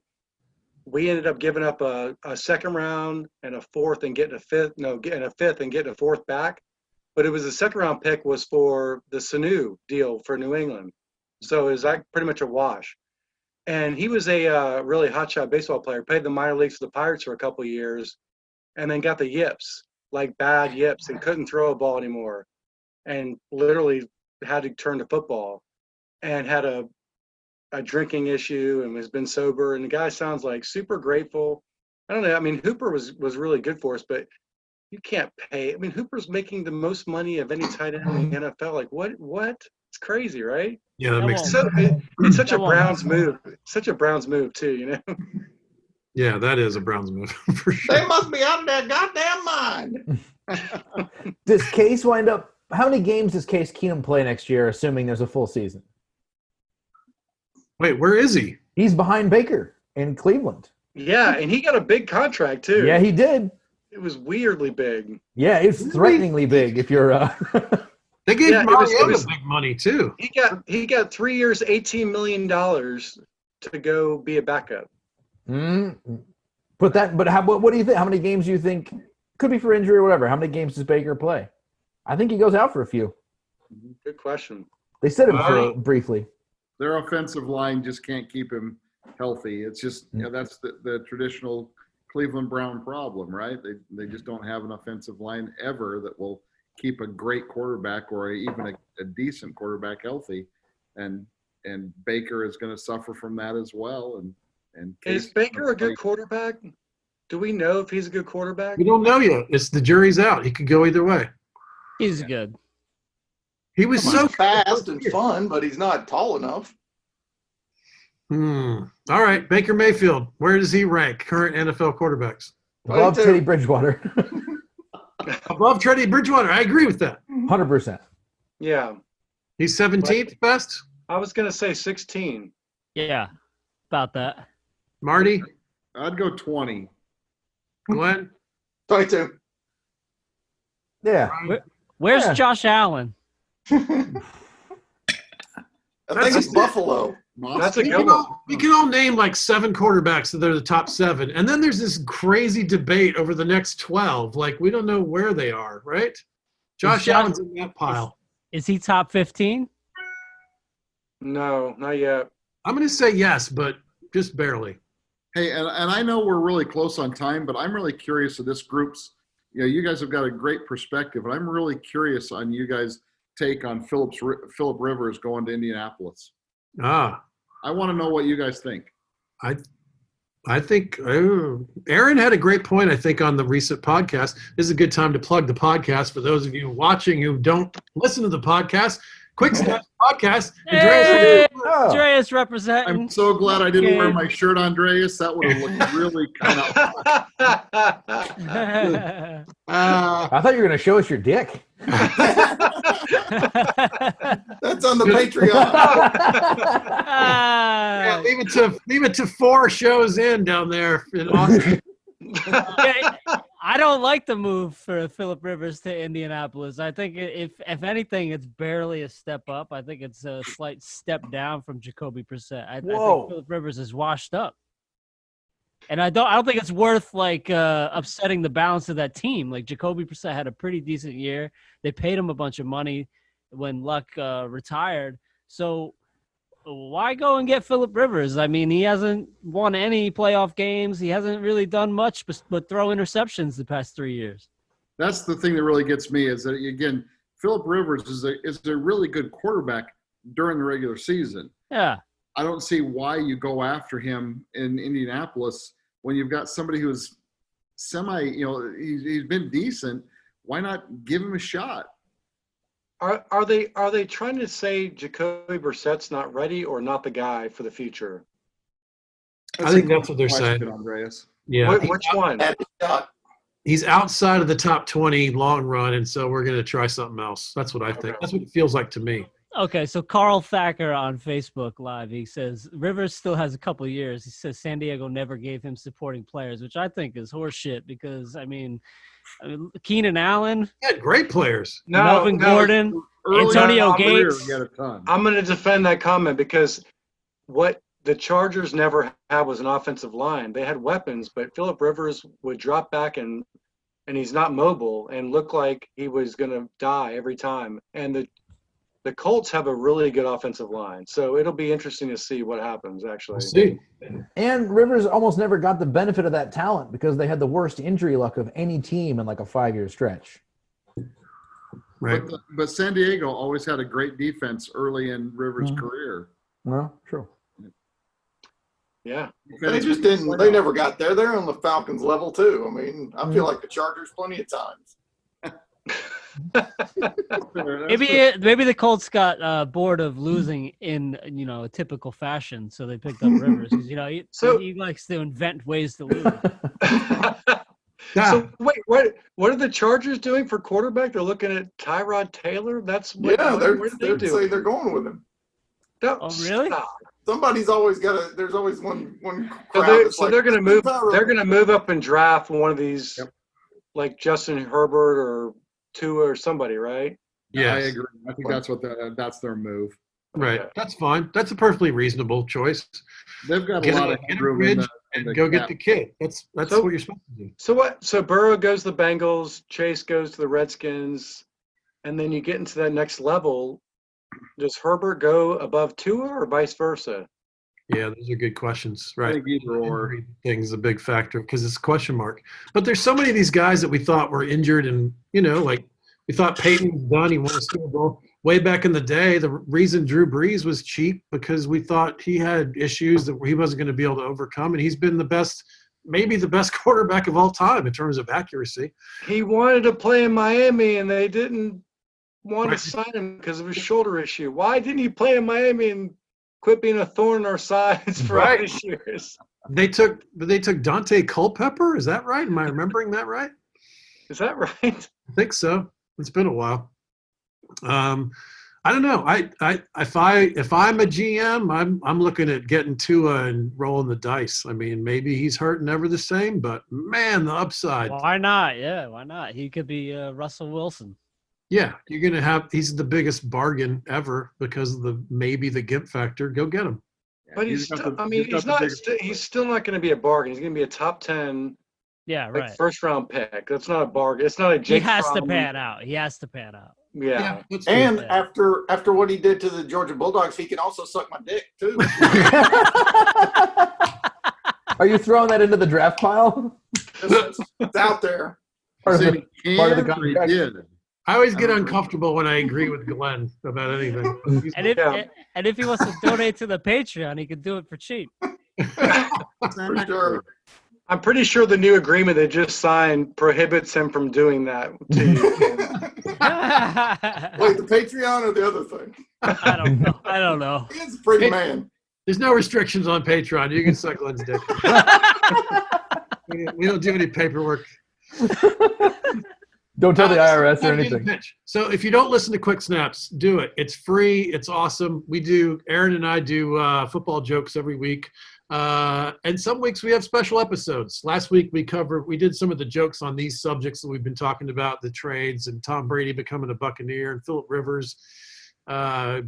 we ended up giving up a second round and a fourth and getting a fifth. No, getting a fifth and getting a fourth back. But it was a second round pick was for the Sanu deal for New England. So it was like pretty much a wash. And he was a really hotshot baseball player. Played the minor leagues for the Pirates for a couple of years, and then got the yips, like bad yips, and couldn't throw a ball anymore, and literally had to turn to football, and had a drinking issue and has been sober. And the guy sounds like super grateful. I don't know. I mean, Hooper was really good for us, but you can't pay. I mean, Hooper's making the most money of any tight end in the NFL. Like what? It's crazy, right? Yeah, that makes sense. So it's such a Browns move. Such a Browns move too, you know. Yeah, that is a Browns move for sure. They must be out of their goddamn mind. Does Case wind up? How many games does Case Keenum play next year, assuming there's a full season? Wait, where is he? He's behind Baker in Cleveland. Yeah, and he got a big contract too. Yeah, he did. It was weirdly big. Yeah, it's threateningly big. If you're, They gave Yeah, it Mariota was- big money too. He got 3 years, $18 million to go be a backup. But what do you think? How many games do you think could be for injury or whatever? How many games does Baker play? I think he goes out for a few. Good question. They said it briefly. Their offensive line just can't keep him healthy. It's just that's the traditional Cleveland Brown problem, right? They just don't have an offensive line ever that will keep a great quarterback or even a decent quarterback healthy, and Baker is going to suffer from that as well. And Is Baker a good quarterback? Do we know if he's a good quarterback? We don't know yet. It's the jury's out. He could go either way. He's good. He was He's so fast and fun, but he's not tall enough. All right, Baker Mayfield. Where does he rank current NFL quarterbacks? Above 22. Teddy Bridgewater. Above Teddy Bridgewater. I agree with that. 100%. Yeah. He's 17th best. I was going to say 16. Yeah, about that. Marty, I'd go 20. Glenn, 22. Yeah. Where's Yeah. Josh Allen? I think it's Buffalo. That's a good one. we can all name like 7 quarterbacks that are the top 7, and then there's this crazy debate over the next 12. Like we don't know where they are, right? Josh Allen's in that pile. Is he top 15? No, not yet. I'm going to say yes, but just barely. Hey, and I know we're really close on time, but I'm really curious of this group's. You guys have got a great perspective, and I'm really curious on you guys' take on Philip Rivers going to Indianapolis. I want to know what you guys think. I think Aaron had a great point, I think, on the recent podcast. This is a good time to plug the podcast for those of you watching who don't listen to the podcast. Quick Snaps podcast. Andreas representing. I'm so glad I didn't wear my shirt, Andreas. That would have looked really kind of. I thought you were going to show us your dick. That's on the Patreon. Yeah, leave it to 4 shows in down there in Austin. I don't like the move for Philip Rivers to Indianapolis. I think if anything, it's barely a step up. I think it's a slight step down from Jacoby Brissett. I think Philip Rivers is washed up, and I don't think it's worth upsetting the balance of that team. Like Jacoby Brissett had a pretty decent year. They paid him a bunch of money when Luck retired. So why go and get Philip Rivers? I mean, he hasn't won any playoff games. He hasn't really done much but throw interceptions the past 3 years. That's the thing that really gets me is that, again, Philip Rivers is a really good quarterback during the regular season. Yeah. I don't see why you go after him in Indianapolis when you've got somebody who's he's been decent. Why not give him a shot? Are they trying to say Jacoby Brissett's not ready or not the guy for the future? I think that's what they're saying. Andreas. Yeah. Which one? He's outside of the top 20 long run, and so we're going to try something else. That's what I think. That's what it feels like to me. Okay, so Carl Thacker on Facebook Live, he says, Rivers still has a couple of years. He says San Diego never gave him supporting players, which I think is horseshit because, I mean, Keenan Allen. He had great players. Melvin Gordon, Antonio Gates. I'm going to defend that comment because what the Chargers never had was an offensive line. They had weapons, but Philip Rivers would drop back and he's not mobile and look like he was going to die every time. And the Colts have a really good offensive line. So it'll be interesting to see what happens, actually. We'll see. And Rivers almost never got the benefit of that talent because they had the worst injury luck of any team in like a 5-year stretch. Right. But San Diego always had a great defense early in Rivers' career. Well, true. Yeah. They just didn't. They never got there. They're on the Falcons level too. I mean, I feel like the Chargers plenty of times. Maybe the Colts got bored of losing in a typical fashion, so they picked up Rivers because he likes to invent ways to lose. So wait, what are the Chargers doing for quarterback? They're looking at Tyrod Taylor. That's what, they're saying they're going with him. Oh, really? Somebody's always got a. There's always one crowd. So they're going to move. They're going to move up and draft one of these, like Justin Herbert or Tua or somebody, right? Yeah, I agree. I think that's their move. Right. Okay. That's fine. That's a perfectly reasonable choice. They've got a lot of headroom in the go get the kid. That's what you're supposed to do. So what? So Burrow goes to the Bengals, Chase goes to the Redskins, and then you get into that next level. Does Herbert go above Tua or vice versa? Yeah, those are good questions. Right. I think either or thing's a big factor because it's a question mark. But there's so many of these guys that we thought were injured and, like we thought Peyton was done. He won a Super Bowl. Way back in the day, the reason Drew Brees was cheap because we thought he had issues that he wasn't going to be able to overcome. And he's been maybe the best quarterback of all time in terms of accuracy. He wanted to play in Miami and they didn't want to sign him because of his shoulder issue. Why didn't he play in Miami and quit being a thorn in our sides for all these years? They took Dante Culpepper. Is that right? Am I remembering that right? Is that right? I think so. It's been a while. I don't know. If I'm a GM, I'm looking at getting Tua and rolling the dice. I mean, maybe he's hurt never the same, but man, the upside. Why not? Yeah, why not? He could be Russell Wilson. Yeah, you're gonna have. He's the biggest bargain ever because of the gimp factor. Go get him. But he's still not going to be a bargain. He's going to be a top 10. Yeah, right. First round pick. That's not a bargain. It's not a Jake. He has to pan out. Yeah. And after what he did to the Georgia Bulldogs, he can also suck my dick too. Are you throwing that into the draft pile? It's out there. Part of Said the, he part of the can or he contract? did. I always get uncomfortable when I agree with Glenn about anything. And if he wants to donate to the Patreon, he can do it for cheap. For sure. I'm pretty sure the new agreement they just signed prohibits him from doing that to you. Wait, the Patreon or the other thing? I don't know. He is a free man. There's no restrictions on Patreon. You can suck Glenn's dick. We don't do any paperwork. Don't tell the IRS or Gotta do the anything. pitch. So if you don't listen to Quick Snaps, do it. It's free. It's awesome. Aaron and I do football jokes every week. And some weeks we have special episodes. Last week we did some of the jokes on these subjects that we've been talking about, the trades and Tom Brady becoming a Buccaneer and Phillip Rivers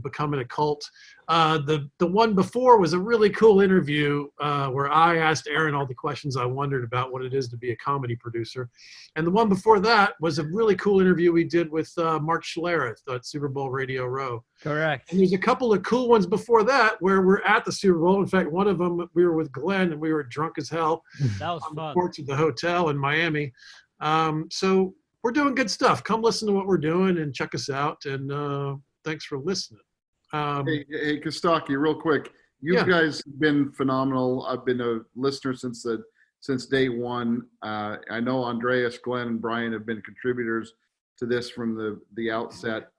becoming a cult. The one before was a really cool interview where I asked Aaron all the questions I wondered about what it is to be a comedy producer. And the one before that was a really cool interview we did with Mark Schlereth at Super Bowl Radio Row. Correct. And there's a couple of cool ones before that where we're at the Super Bowl. In fact, one of them we were with Glenn and we were drunk as hell That was on the fun. porch of the hotel in Miami. So we're doing good stuff. Come listen to what we're doing and check us out. And thanks for listening. Hey, Costaki, real quick. You guys have been phenomenal. I've been a listener since day one. I know Andreas, Glenn, and Brian have been contributors to this from the outset.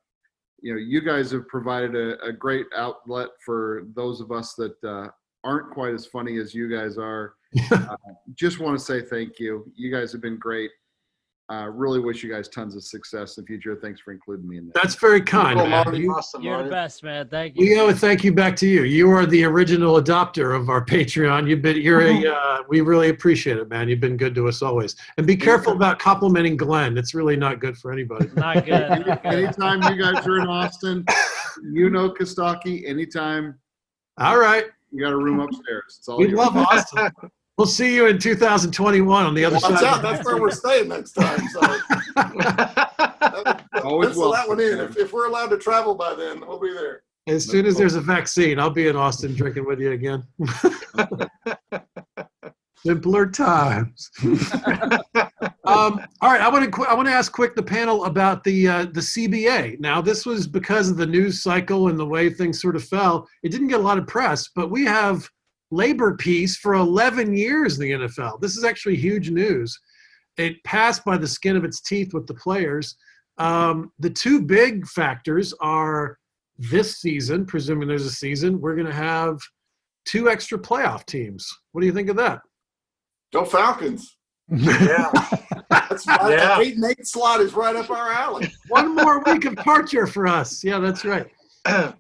You know, you guys have provided a great outlet for those of us that aren't quite as funny as you guys are. Just want to say thank you. You guys have been great. Really wish you guys tons of success in the future. Thanks for including me in that. That's very kind. Man. Awesome, You're Marty. the best, man. Thank you. We owe a thank you back to you. You are the original adopter of our Patreon. We really appreciate it, man. You've been good to us always. And be careful about complimenting Glenn. It's really not good for anybody. Not good. Not good. Anytime you guys are in Austin, you know Costaki. Anytime. All right. You got a room upstairs. It's all We yours. love Austin. We'll see you in 2021 on the other Watch side. out, that's where we're staying next time. So Always pencil that welcome. one in. If we're allowed to travel by then, we'll be there. As soon as there's a vaccine, I'll be in Austin drinking with you again. Simpler times. All right, I want to ask quick the panel about the CBA. Now, this was because of the news cycle and the way things sort of fell. It didn't get a lot of press, but we have labor peace for 11 years in the NFL. This is actually huge news. It passed by the skin of its teeth with the players. The two big factors are this season, presuming there's a season, we're going to have 2 extra playoff teams. What do you think of that? Go Falcons. Yeah. That's right. Yeah. The 8 and 8 slot is right up our alley. One more week of torture for us. Yeah, that's right. I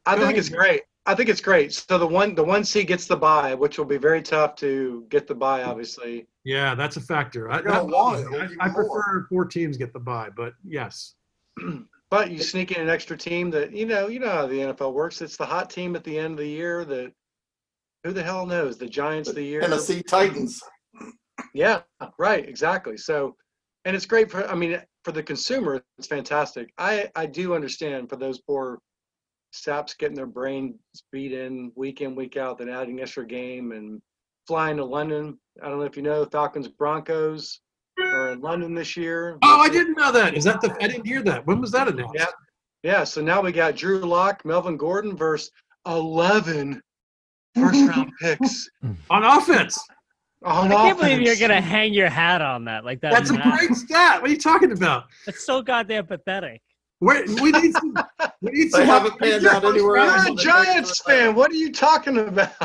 think it's great. I think it's great. So the one seed gets the bye, which will be very tough to get the bye, obviously. Yeah, that's a factor. I prefer 4 teams get the bye, but yes. But you sneak in an extra team that you know how the NFL works. It's the hot team at the end of the year that who the hell knows? The Giants of the year. Tennessee Titans. Yeah, right, exactly. So, and it's great for the consumer, it's fantastic. I do understand for those poor saps getting their brains beat in, week out, then adding extra game and flying to London. I don't know if you know, Falcons Broncos are in London this year. Oh, I didn't know that. I didn't hear that. When was that announced? Yeah. So now we got Drew Lock, Melvin Gordon versus 11 first-round picks On offense. on I can't believe offense. you're gonna hang your hat on that like that. That's a great stat. What are you talking about? It's so goddamn pathetic. We need some. They haven't panned out anywhere else. You're a Giants fan. What are you talking about?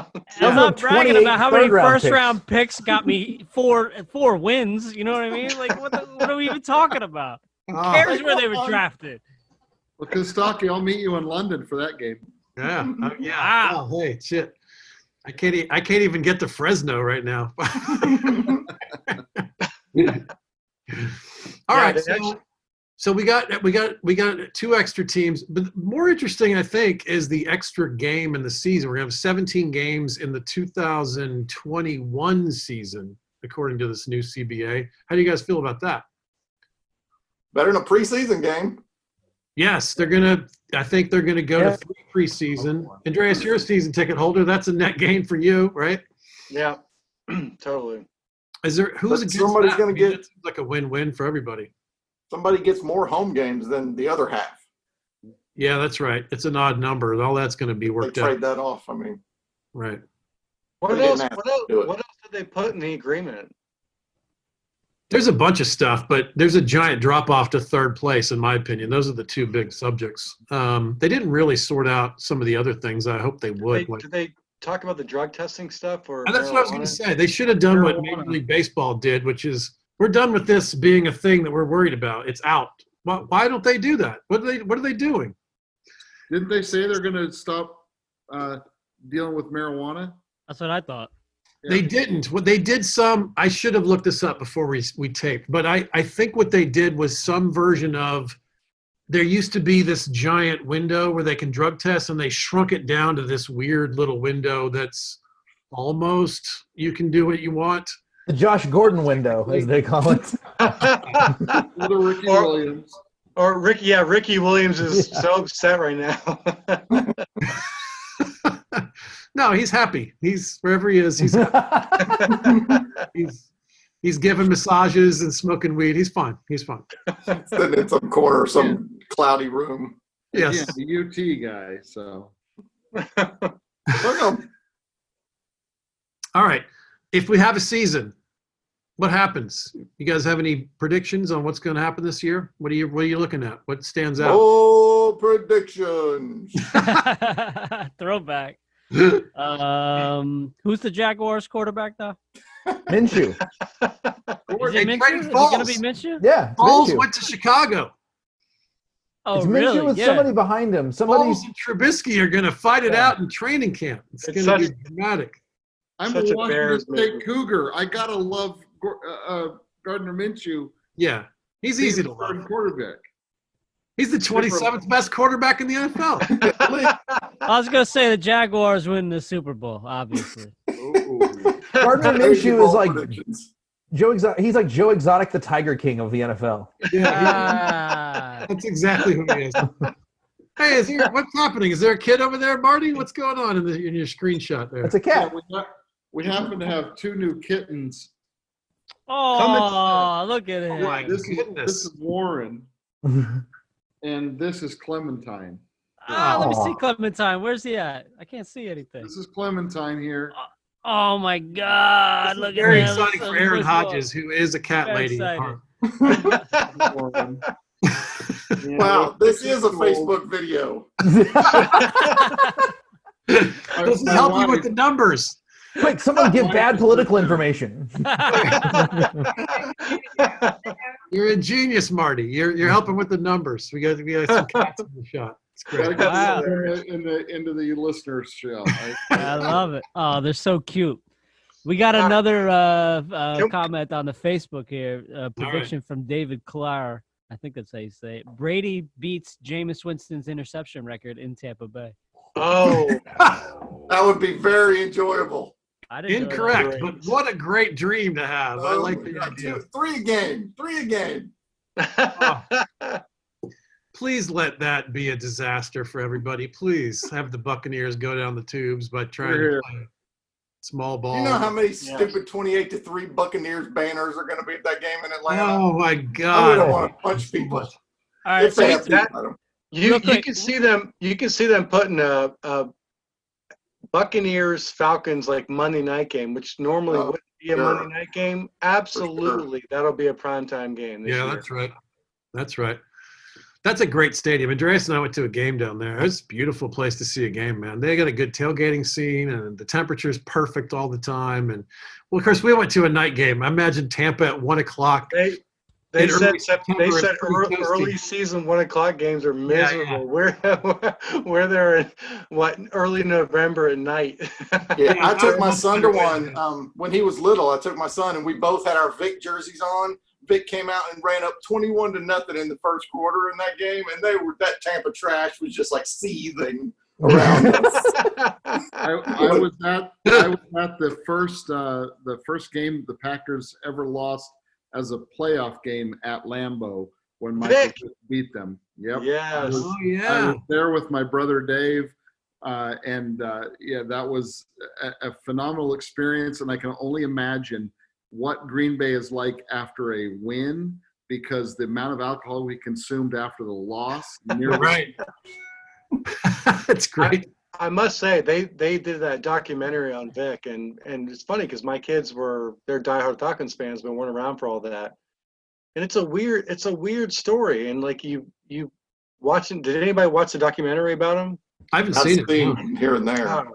I'm not bragging 28 about how many third-round first picks. round picks got me four wins. You know what I mean? Like, what are we even talking about? Who cares where they were drafted? Well, Costaki, I'll meet you in London for that game. Yeah. Yeah. Oh, hey, shit. I can't even get to Fresno right now. All right. So we got 2 extra teams, but more interesting, I think, is the extra game in the season. We're gonna have 17 games in the 2021 season, according to this new CBA. How do you guys feel about that? Better than a preseason game. Yes, I think they're gonna go to 3 preseason. Andreas, you're a season ticket holder. That's a net gain for you, right? Yeah, totally. Who's But against somebody's that? gonna I mean, get- that seems like a win-win for everybody. Somebody gets more home games than the other half. Yeah, that's right. It's an odd number. All that's going to be They worked out. trade that off. I mean, Right. What They else? didn't have What to else? do it. What else did they put in the agreement? There's a bunch of stuff, but there's a giant drop-off to third place, in my opinion. Those are the two big subjects. They didn't really sort out some of the other things. I hope they would. Did they talk about the drug testing stuff or And that's what I was going to marijuana? say. They should have done what Marijuana. Major League Baseball did, which is we're done with this being a thing that we're worried about. It's out. Why don't they do that? What are they doing? Didn't they say they're going to stop dealing with marijuana? That's what I thought. They didn't. What they did I should have looked this up before we taped, but I think what they did was some version of, there used to be this giant window where they can drug test, and they shrunk it down to this weird little window that's almost, you can do what you want. The Josh Gordon window, as they call it. Little Ricky Williams. Or Ricky, yeah, Ricky Williams is so upset right now. No, he's happy. He's wherever he is. He's happy. He's giving massages and smoking weed. He's fine. He's fine. sitting in some corner of some cloudy room. Yes. Yeah, the UT guy. So All right. If we have a season, what happens? You guys have any predictions on what's going to happen this year? What are you looking at? What stands out? Oh, predictions. Throwback. Who's the Jaguars quarterback though? Minshew. Is They it Minshew? traded Is it gonna be Foles. Minshew? Yeah, it's Foles Minshew. went to Chicago. Oh, It's really? Minshew with Yeah. somebody behind him. Somebody. Foles and Trubisky are going to fight it out in training camp. It's It's going to such- be dramatic. I'm Such a a Washington Bears State movie. Cougar. I gotta love Gardner Minshew. Yeah. He's being easy to the love. third quarterback. He's the 27th best quarterback in the NFL. I was gonna say the Jaguars win the Super Bowl, obviously. Gardner Crazy Minshew is bold like predictions. Joe Exotic. He's like Joe Exotic, the Tiger King of the NFL. Ah. That's exactly who he is. Hey, what's happening? Is there a kid over there, Marty? What's going on in your screenshot there? That's a Yeah, cat. we happen to have two new kittens. Oh, look at him. my This goodness. is Warren, and this is Clementine. Ah, let me see Aw. Clementine. Where's he at? I can't see anything. This is Clementine here. Oh my God! Look at Very him. exciting Let's- for Aaron let's look. Hodges, who is a cat Very lady. at excited. heart. Warren. Yeah, Wow, this is a too old. Facebook video. This is helping with the numbers. Quick, someone give bad political information. You're a genius, Marty. You're helping with the numbers. We got some cats in the shot. It's Gotta great. get Wow. this into the listeners show. I love it. Oh, they're so cute. We got another comment on the Facebook here. Prediction from David Clark. I think that's how you say it. Brady beats Jameis Winston's interception record in Tampa Bay. Oh, That would be very enjoyable. I didn't know that. Incorrect, but what a great dream to have. I like the idea. Three a game. Please let that be a disaster for everybody. Please have the Buccaneers go down the tubes by trying to play small ball. You know how many stupid 28-3 Buccaneers banners are going to be at that game in Atlanta? Oh my I God! don't want to punch people. All right, If they so have to, I don't- you Real quick. can see them. You can see them putting a Buccaneers Falcons like Monday night game, which normally Oh, wouldn't be a sure. Monday night game. Absolutely, that'll be a primetime game. This Yeah, year. that's right. That's right. That's a great stadium. Andreas and I went to a game down there. It's a beautiful place to see a game, man. They got a good tailgating scene, and the temperature's perfect all the time. And well, of course, we went to a night game. I imagine Tampa at 1 o'clock. They In said early September, they said it's pretty toasty. early season 1 o'clock games are Yeah, miserable. We're there in early November at night. Yeah, I took my I- son to one when he was little. I took my son, and we both had our Vic jerseys on. Vic came out and ran up 21-0 in the first quarter in that game, and that Tampa trash was just like seething around us. I was at the first game the Packers ever lost as a playoff game at Lambeau when Michael Vic. beat them. Yep. Yes. Oh I yeah. was there with my brother Dave. Yeah, that was a phenomenal experience, and I can only imagine what Green Bay is like after a win, because the amount of alcohol we consumed after the loss. Right. That's great. I must say they did that documentary on Vic, and it's funny because my kids they're diehard Falcons fans, but weren't around for all that. And it's a weird story. And like you watching, did anybody watch the documentary about him? I haven't I've seen it. seen here and there.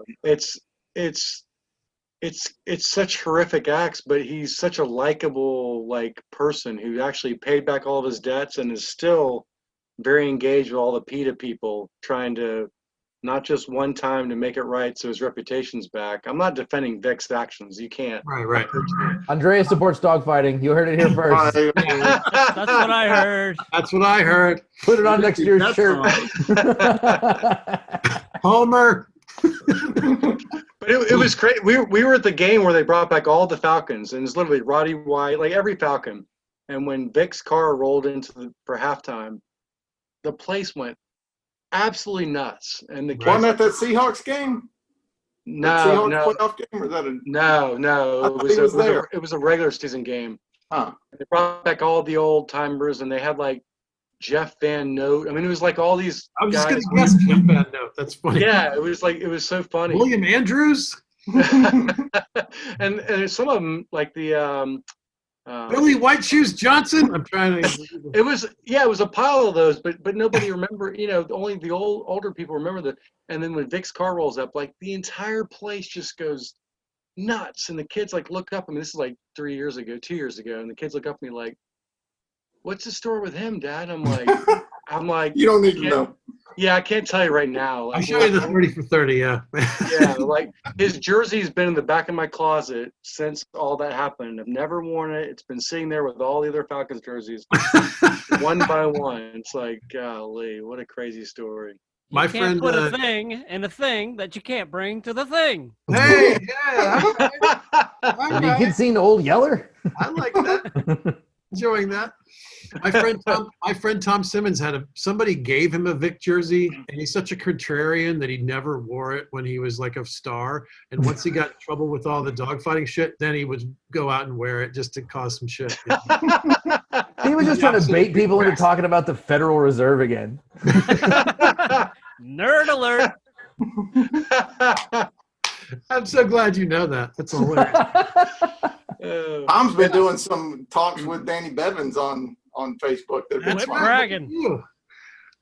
It's such horrific acts, but he's such a likable person who actually paid back all of his debts and is still very engaged with all the PETA people, trying to not just one time to make it right so his reputation's back. I'm not defending Vic's actions. You can't. Right. Andrea supports dogfighting. You heard it here first. That's what I heard. That's what I heard. Put it on next year's shirt. Homer. But it was great. We were at the game where they brought back all the Falcons, and it's literally Roddy White, like every Falcon. And when Vic's car rolled for halftime, the place went absolutely nuts. And the kids, Wasn't that Seahawks game? no, Playoff game, or that a, no. there. It was a regular season game. huh? They brought back all the old timers, and they had like Jeff Van Note. I mean, it was like all these I was just guys. going to guess Jeff Van Note. That's funny. Yeah, it was so funny. William Andrews. and some of them, like the Billy White Shoes Johnson. I'm trying to. it was a pile of those, but nobody remember. Only the older people remember that. And then when Vic's car rolls up, like the entire place just goes nuts, and the kids like look up. I mean, this is like 2 years ago, and the kids look up at me like, "What's the story with him, Dad?" I'm like, You don't need to know. yeah, I can't tell you right now. I'll Like, show you the 30 for 30. Yeah. yeah, like his jersey's been in the back of my closet since all that happened. I've never worn it. It's been sitting there with all the other Falcons jerseys, one by one. It's like, golly, what a crazy story. My You can't friend. put a thing in a thing that you can't bring to the thing. Hey, yeah. All Have you right. kids seen Old Yeller? I like that. Enjoying that. My friend Tom Simmons somebody gave him a Vic jersey, and he's such a contrarian that he never wore it when he was like a star. And once he got in trouble with all the dogfighting shit, then he would go out and wear it just to cause some shit. He was just trying to bait people into talking about the Federal Reserve again. Nerd alert. I'm so glad you know that. That's hilarious. Tom's been doing some talks with Danny Bevins on Facebook. That's fun. bragging.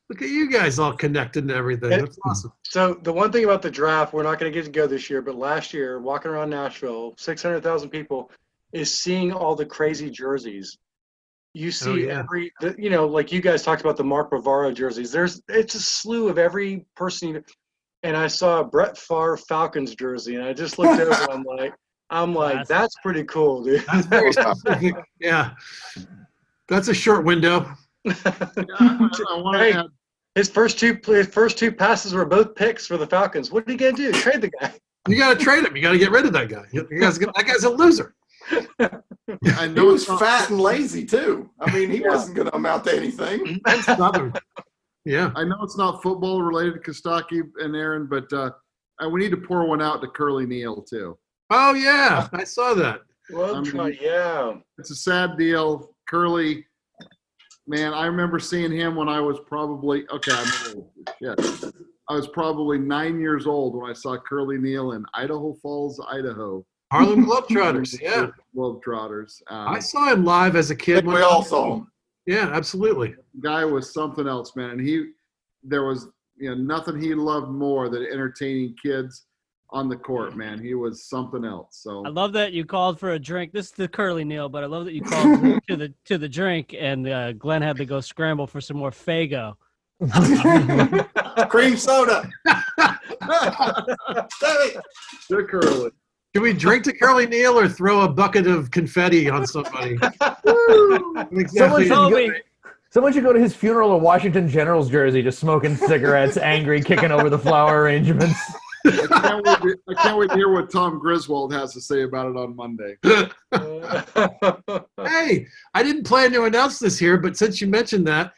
Look at you guys all connected and everything. That's awesome. So the one thing about the draft, we're not going to get to go this year, but last year, walking around Nashville, 600,000 people, is seeing all the crazy jerseys. You see like you guys talked about the Mark Bavaro jerseys. It's a slew of every person. And I saw a Brett Favre Falcons jersey, and I just looked over. I'm like, that's pretty cool, dude. That's very specific. Yeah. That's a short window. I want to add, His first two passes were both picks for the Falcons. What are you gonna do? Trade the guy? You got to trade him. You got to get rid of that guy. That guy's a loser. I He know was it's not, fat and lazy too. I mean, he wasn't going to amount to anything. Southern. Yeah. I know it's not football related, Costaki and Aaron, but we need to pour one out to Curly Neal too. Oh, yeah. I saw that. Well, yeah. It's a sad deal. Curly, man, I remember seeing him when I was probably I'm old. Shit. I was probably 9 years old when I saw Curly Neal in Idaho Falls, Idaho. Harlem Globetrotters. Yeah. Globetrotters. I saw him live as a I kid. think we all saw him. Yeah, absolutely. Guy was something else, man. And there was nothing he loved more than entertaining kids on the court, man. He was something else. So I love that you called for a drink. This is the Curly Neal, but I love that you called to the drink, and Glenn had to go scramble for some more Faygo. Cream soda. they're Curly. Should we drink to Curly Neal or throw a bucket of confetti on somebody? Exactly. Someone should go to his funeral in Washington Generals jersey, just smoking cigarettes, angry, kicking over the flower arrangements. I can't wait to hear what Tom Griswold has to say about it on Monday. Hey, I didn't plan to announce this here, but since you mentioned that,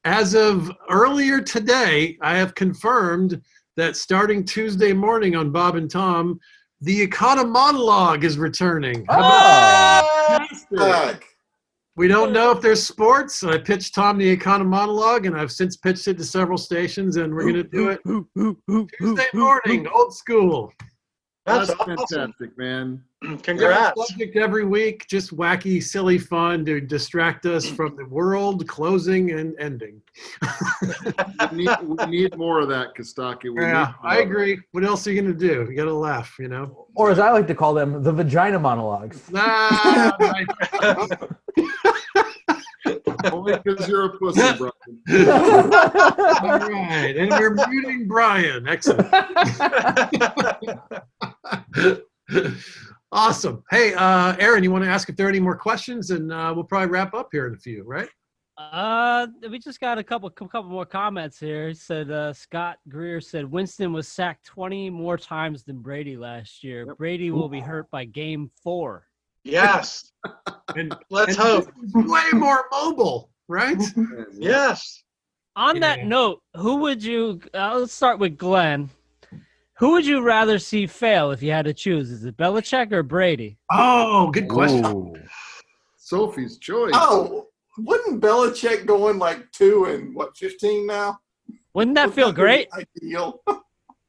as of earlier today, I have confirmed that starting Tuesday morning on Bob and Tom, the Econo monologue is returning. How about Fuck. We don't know if there's sports. I pitched Tom the Econo monologue, and I've since pitched it to several stations, and we're going to do it Tuesday morning, old school. That's fantastic, man. Congrats. Subject every week, just wacky, silly fun to distract us from the world closing and ending. we need more of that, Costaki. Yeah, I agree. What else are you going to do? You got to laugh, you know? Or as I like to call them, the vagina monologues. Nah, Only because you're a pussy, Brian. all right. And we're muting Brian. Excellent. Awesome. Hey, Aaron, you want to ask if there are any more questions? And we'll probably wrap up here in a few, right? We just got a couple more comments here. He said Scott Greer said Winston was sacked 20 more times than Brady last year. Yep. Brady will be hurt by game 4. Yes. And Let's hope. way more mobile, right? Yes. On that note, who would you? Let's start with Glenn. Who would you rather see fail if you had to choose? Is it Belichick or Brady? Oh, good question. Ooh. Sophie's choice. Oh, wouldn't Belichick go in like 2 and 15 now? Wouldn't that feel great? Ideal.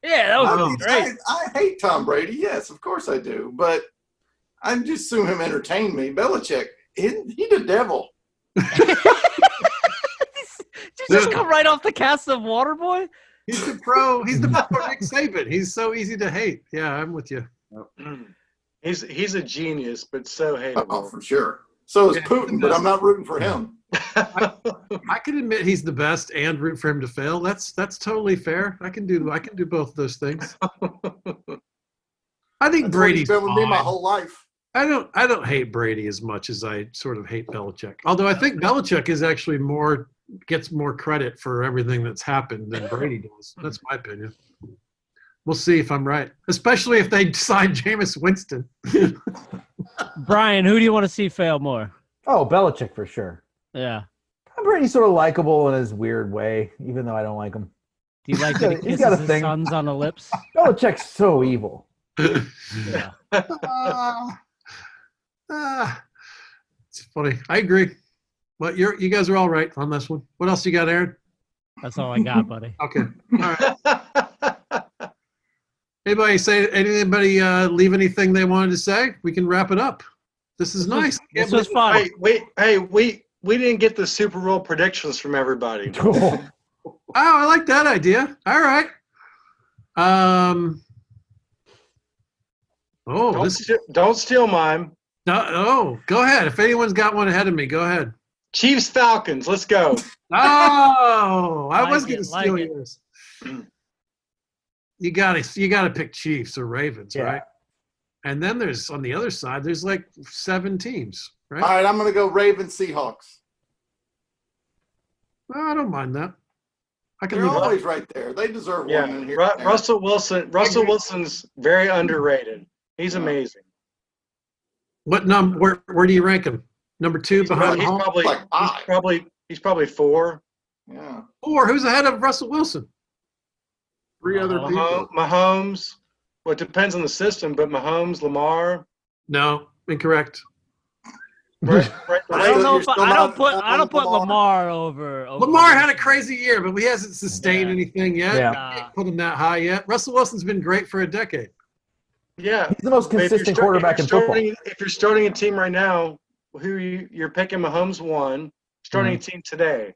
Yeah, that would I be mean, great. I hate Tom Brady. Yes, of course I do. But I just assume him entertain me. Belichick, he the devil. Did you just come right off the cast of Waterboy? He's the pro Nick Saban. He's so easy to hate. Yeah, I'm with you. He's a genius, but so hateable. Oh, for sure. So is Putin, but I'm not rooting for him. I can admit he's the best and root for him to fail. That's totally fair. I can do both of those things. I think That's Brady's what he's been with me my fine. whole life. I don't hate Brady as much as I sort of hate Belichick. Although I think Belichick is actually gets more credit for everything that's happened than Brady does. That's my opinion. We'll see if I'm right, especially if they sign Jameis Winston. Brian, who do you want to see fail more? Oh, Belichick for sure. Yeah. Brady's sort of likable in his weird way, even though I don't like him. Do you like that he He's kisses got a his thing. sons on the lips? Belichick's so evil. Yeah. It's funny. I agree. But you guys are all right on this one. What else you got, Aaron? That's all I got, buddy. Okay. All right. Anybody leave anything they wanted to say? We can wrap it up. This is nice. This was fun. We didn't get the Super Bowl predictions from everybody. Oh, I like that idea. All right. Don't steal mine. Oh, go ahead. If anyone's got one ahead of me, go ahead. Chiefs Falcons. Let's go. Oh, I was Like going it, to like steal it. yours. You gotta pick Chiefs or Ravens, Yeah. right? And then there's on the other side, there's like 7 teams, right? All right, I'm going to go Ravens Seahawks. Oh, I don't mind that. I can They're live with always right there. They deserve Yeah, one in here. Russell Wilson's very underrated. He's amazing. what number? Where do you rank him? Number 2 behind He's Mahomes? he's probably 4. Yeah. 4. Who's ahead of Russell Wilson? 3 other people. Mahomes. Well, it depends on the system, but Mahomes, Lamar. No, incorrect. Right, I don't know You're if still I don't not put on Lamar over. Lamar had a crazy year, but he hasn't sustained Yeah. anything yet. Yeah. Can't put him that high yet. Russell Wilson's been great for a decade. Yeah. He's the most But if you're consistent quarterback in football. If you're starting a team right now, you're picking Mahomes 1, starting a team today.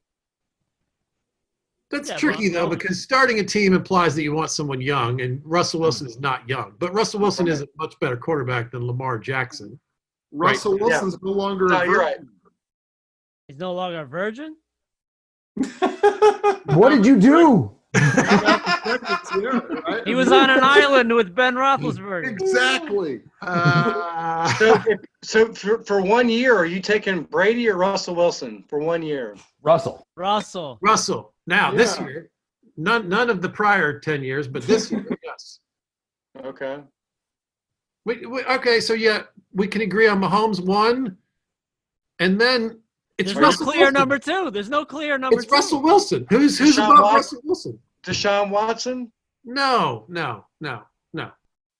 That's Yeah, tricky, though, well- because starting a team implies that you want someone young, and Russell Wilson is not young. But Russell Wilson is a much better quarterback than Lamar Jackson. Russell Wilson's no longer No, a you're virgin. He's no longer a virgin. What did you do? He was on an island with Ben Roethlisberger. Exactly. So for 1 year, are you taking Brady or Russell Wilson for 1 year? Russell. Russell. Now, this Yeah. year, none of the prior 10 years, but this year, yes. Okay. Okay, so yeah, we can agree on Mahomes 1, and then it's There's no Russell clear Wilson. number 2. There's no clear number It's 2. Russell Wilson. Who's Deshaun above Watson. Russell Wilson? Deshaun Watson? No.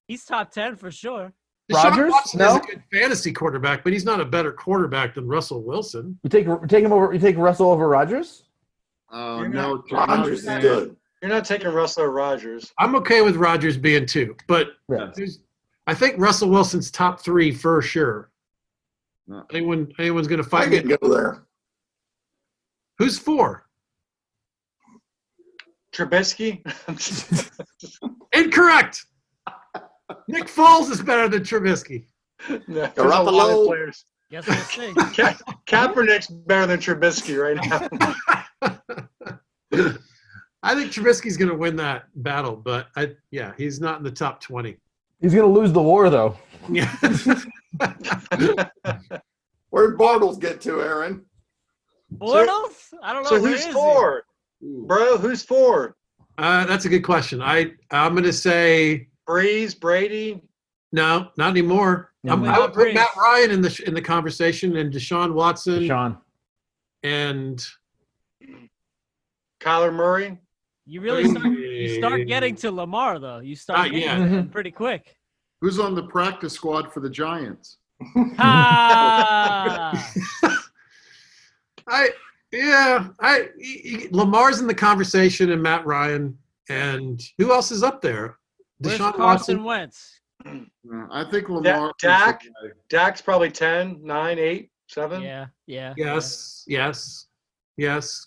He's top 10 for sure. Deshaun Rodgers? Watson No? is a good fantasy quarterback, but he's not a better quarterback than Russell Wilson. You take him over. You take Russell over Rodgers? Oh You're no, Rodgers is man. good. You're not taking Russell or Rodgers. I'm okay with Rodgers being 2, but Yeah. I think Russell Wilson's top 3 for sure. No. Anyone's going to I fight me? can go there. Who's 4? Trubisky. Incorrect. Nick Foles is better than Trubisky. No, there's a Garoppolo. lot of players. Guess we'll see. Kaepernick's better than Trubisky right now. I think Trubisky's going to win that battle, but he's not in the top 20. He's gonna lose the war though. Yeah. Where'd Bartles get to, Aaron? Bortles? I don't know. So Where who's is he? 4? Bro, who's 4? That's a good question. I'm going to say Breeze, Brady. no, not anymore. Definitely I would not put Breeze. Matt Ryan in the conversation, and Deshaun Watson Sean. and Kyler Murray. You really start getting to Lamar though. You start Not getting yet. to him pretty quick. Who's on the practice squad for the Giants? Ah! Lamar's in the conversation, and Matt Ryan, and who else is up there? Where's Deshaun Carson Watson. Wentz? I think Lamar. Dak? Dak's probably 10, 9, 8, 7. Yeah. Yes.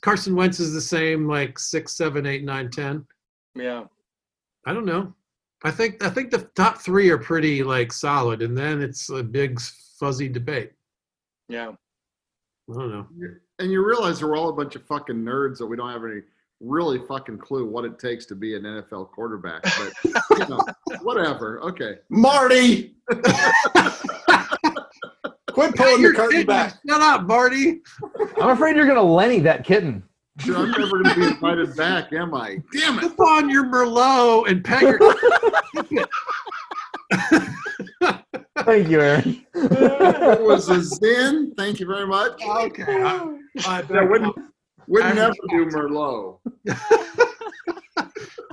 Carson Wentz is the same, like 6, 7, 8, 9, 10. Yeah. I don't know. I think the top 3 are pretty like solid, and then it's a big fuzzy debate. Yeah. I don't know. And you realize we're all a bunch of fucking nerds that we don't have any really fucking clue what it takes to be an NFL quarterback. But whatever. Okay. Marty! Quit pulling the curtain kidding. back. Shut up, Marty. I'm afraid you're gonna Lenny that kitten. Sure, I'm never going to be invited back, am I? Damn it. Flip on your Merlot and pet your Thank you, Aaron. It was a Zen. Thank you very much. Okay. I wouldn't never do Merlot.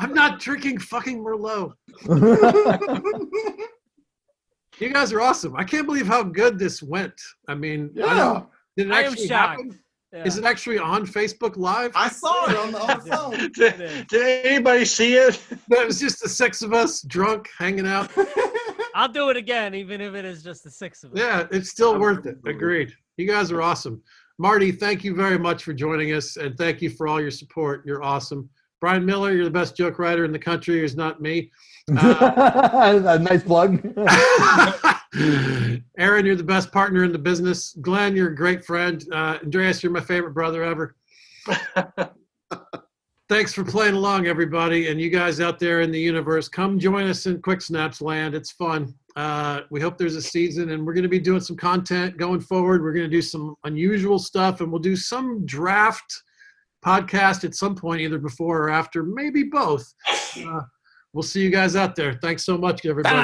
I'm not drinking fucking Merlot. You guys are awesome. I can't believe how good this went. I mean, Yeah. did it I am actually shocked. happen? Yeah. Is it actually on Facebook Live? I saw it on the phone. Did anybody see it? That was just the 6 of us drunk, hanging out. I'll do it again, even if it is just the 6 of us. Yeah, it's still worth it. Agreed. You guys are awesome. Marty, thank you very much for joining us, and thank you for all your support. You're awesome. Brian Miller, you're the best joke writer in the country. It's not me. A nice plug. Aaron, you're the best partner in the business. Glenn, you're a great friend. Andreas, you're my favorite brother ever. Thanks for playing along, everybody. And you guys out there in the universe, come join us in Quick Snaps Land. It's fun. We hope there's a season, and we're going to be doing some content going forward. We're going to do some unusual stuff, and we'll do some draft podcast at some point, either before or after, maybe both. We'll see you guys out there. Thanks so much, everybody.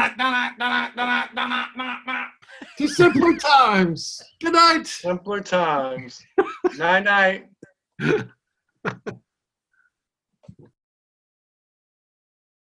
To simpler times. Good night. Simpler times. Night night.